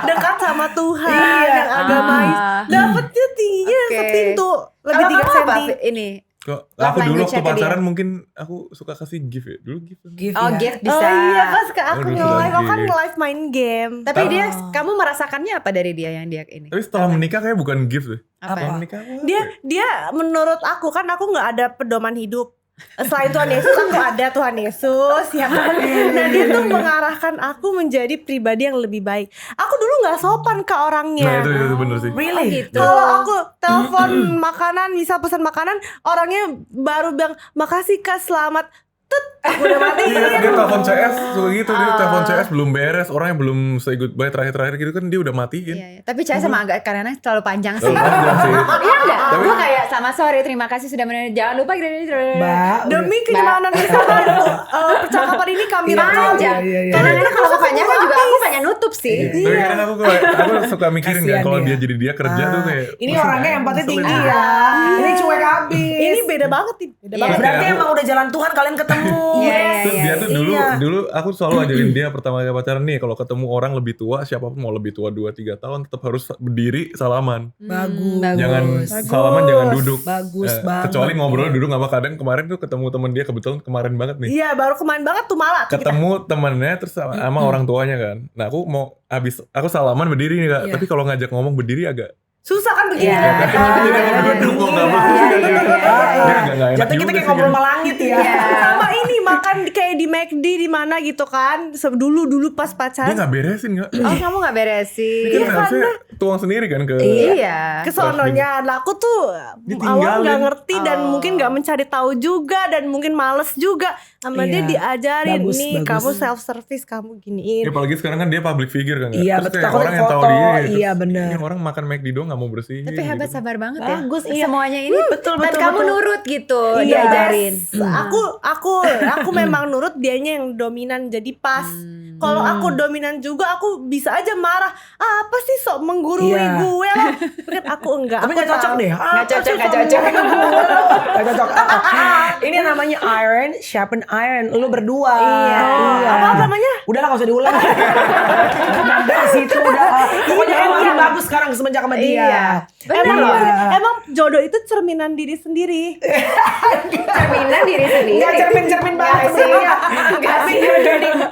Dekat sama Tuhan Iya. yang agamais. Ah. Dapetnya tingginya Oke. sepintu. Lebih Kalau 3 kamu apa cm. ini? Kok Love aku dulu language-nya waktu ke dia. pacaran mungkin aku suka kasih gift ya. Dulu gift. Gift Oh, ya. gift Oh bisa. iya pas ke aku Aduh, nge-live. Aku kan lagi. nge-live main game. Tapi dia, kamu merasakannya apa dari dia yang dia ini? Tapi setelah menikah kayak bukan gift deh. Apa? Setelah menikah apa Dia ya? dia menurut aku kan aku nggak ada pedoman hidup. Selain Tuhan Yesus aku ada Tuhan Yesus ya kan. Nah dia tuh mengarahkan aku menjadi pribadi yang lebih baik. Aku dulu nggak sopan ke orangnya. Nah itu bener sih. Really? gitu. Kalau aku telepon makanan, misal pesan makanan, orangnya baru bilang makasih Kak, selamat. Aku udah mati. Iya, dia telepon CS suka gitu, dia telepon CS belum beres, orangnya belum say goodbye terakhir gitu kan dia udah matiin. Iya, iya. Tapi saya sama agak kadang terlalu panjang sih. Terlalu panjang sih. Iya enggak? Tapi- Gue kayak sama sorry, terima kasih sudah menonton. Jangan lupa Mbak, Demi kenyamanan bersama percakapan ini kami rekam. panjang. Iya, iya. Kadang-kadang kalau kepanjangan juga aku banyak nutup sih. Tapi kadang aku suka mikirin kan Kasian kalau dia. dia jadi dia kerja tuh kayak ini pusing orangnya aja, empatnya ngeselin tinggi aja. ya. Ini cuek habis. Ini beda banget nih. Beda Iya. banget. Berarti Aku- emang udah jalan Tuhan kalian ketemu. Iya, Terus dia tuh Iya. dulu aku selalu ajarin dia pertama kali pacaran nih, kalau ketemu orang lebih tua, siapapun mau lebih tua 2-3 tahun tetap harus berdiri salaman. Bagus. Jangan Bagus. salaman, jangan duduk. Bagus banget. Kecuali ngobrol duduk nggak apa. Kadang kemarin tuh ketemu temen dia, kebetulan kemarin banget nih. Iya, baru kemarin banget tuh malah. Ketemu temennya terus sama orang tuanya kan. Nah aku mau aku salaman berdiri nih Kak. Iya. Tapi kalau ngajak ngomong berdiri agak Susah kan begini. Iya. jadi aku duduk kok nggak bagus Iya, kan. iya, Dia iya. nggak enak Jatuh kita juga kayak sih, ngobrol kan. sama langit ya. Sama ini makan kayak di McD di mana gitu kan. Dulu pas Dia pacaran. nggak beresin nggak? Oh, kamu gak beresin. Dia kan harusnya tuang sendiri kan ke. Iya. Kesononya. Nah aku tuh Ditinggalin. awal gak ngerti dan Oh. mungkin gak mencari tahu juga dan mungkin males juga. Sama dia Iya. diajarin Bagus, nih bagus. kamu self service, kamu giniin. Ya, apalagi sekarang kan dia public figure kan nggak? Iya, Terus betul. kayak Takut orang yang tahu foto. dia gitu. Iya, bener. Ini orang makan McD doang nggak mau bersihin. Tapi hebat, gitu. sabar banget ya. Bagus, iya. Semuanya ini Betul, dan betul, kamu betul. nurut gitu Iya. diajarin. Aku memang nurut, dianya yang dominan jadi pas. Kalau aku dominan juga aku bisa aja marah. Apa sih sok menggurui Iya. gue lo? Kan aku enggak. Tapi aku gak cocok tahu. deh. Nggak cocok, nggak Apa sih cocok. Gak cocok. Ini namanya iron, sharpen iron. Lu berdua. Iya. Apa namanya? Udah lah gak usah diulang. Dari situ udah. Pokoknya kamu makin bagus sekarang semenjak sama dia. Iya. Bener Emang, loh. emang jodoh itu cerminan diri sendiri. Cerminan diri sendiri. Enggak cermin-cermin banget Nggak sih. sebenarnya. Nggak Tapi sih.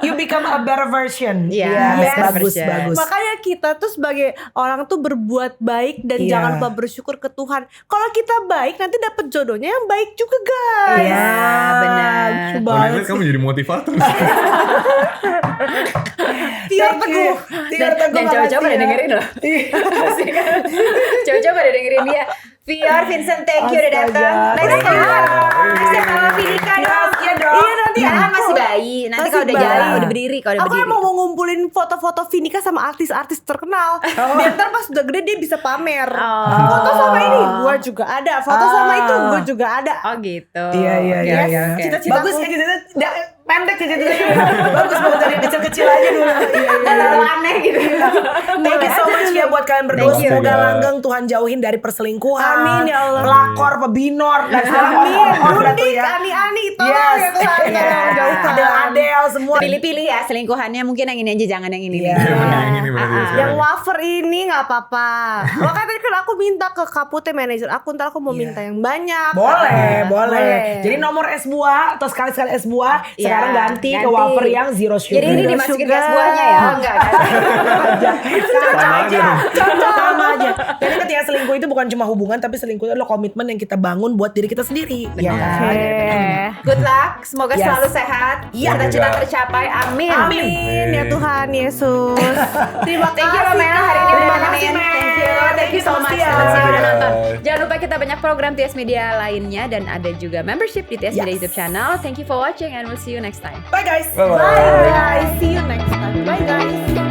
you become a better version. Iya, Yes, better bagus, version. bagus. Makanya kita tuh sebagai orang tuh berbuat baik dan Iya. jangan lupa bersyukur ke Tuhan. Kalau kita baik nanti dapat jodohnya yang baik juga guys. Iya, benar. Coba Oh, lihat kamu jadi motivator. Tiar teguh. Dan cowok-cowok pada dengerin loh. Pasti kan. Cowok-cowok pada dengerin dia. Fior, Vincent, thank you udah datang. Astaga. Next time. Iya. Next time sama Finika dong. Iya dong. Iya nanti Kan aku masih bayi. Nanti Masih kalau udah bayi. jalan, udah berdiri, kalau udah Aku berdiri. emang mau ngumpulin foto-foto Vinika sama artis-artis terkenal. Biar ntar pas udah gede dia bisa pamer. Oh. Foto sama ini gua juga ada. Foto sama itu gua juga ada. Oh gitu. Iya, iya, Oke, iya, oke, iya. oke. Cita-cita Bagus aku. ya cita-cita. Pendek cita-cita. Bagus banget dari kecil-kecil aja dulu. Iya, iya, Terlalu iya. aneh gitu. Thank you so much ya buat kalian berdua. Thank you. Semoga Thank you. langgeng Tuhan jauhin dari perselingkuhan. Amin, ya Allah. Pelakor, pebinor dan segala Amin. macam. Udah tuh Unik, ya. ani-ani tolong Yes. ya Tuhan. Iya. Tolong jauhkan. Adel semua. Pilih-pilih ya selingkuhannya, mungkin yang ini aja, jangan yang ini. Iya. Iya, mending yang ini berarti sekarang. Yang wafer ini gak apa-apa. Makanya tadi kan aku minta ke Kapute manajer aku, ntar aku mau Iya. minta yang banyak. Boleh, boleh. Boleh. Jadi nomor es buah atau sekali-sekali es buah Iya, sekarang ganti ke ganti. wafer yang zero sugar. Jadi ini Zero dimasukin sugar. gas buahnya ya? Enggak kan? Cocok Sama aja. aja Cocok sama aja. Jadi ketika selingkuh itu bukan cuma hubungan, tapi selingkuh itu adalah komitmen yang kita bangun buat diri kita sendiri. Iya Benar. kan? Good luck, semoga Yes. selalu sehat. Iya. Cita-cita tercapai. Amin. Amin ya Tuhan Yesus. Terima Thank you kasih, Romel Kak. hari ini udah Terima nemenin. kasih, Mel. Thank you. Thank you so much. Setia. Selamat siang udah nonton. Bye. Jangan lupa kita banyak program TS Media lainnya dan ada juga membership di TS Media Yes. YouTube channel. Thank you for watching and we'll see you next time. Bye guys. Bye-bye. Bye guys. See you next time. Bye guys.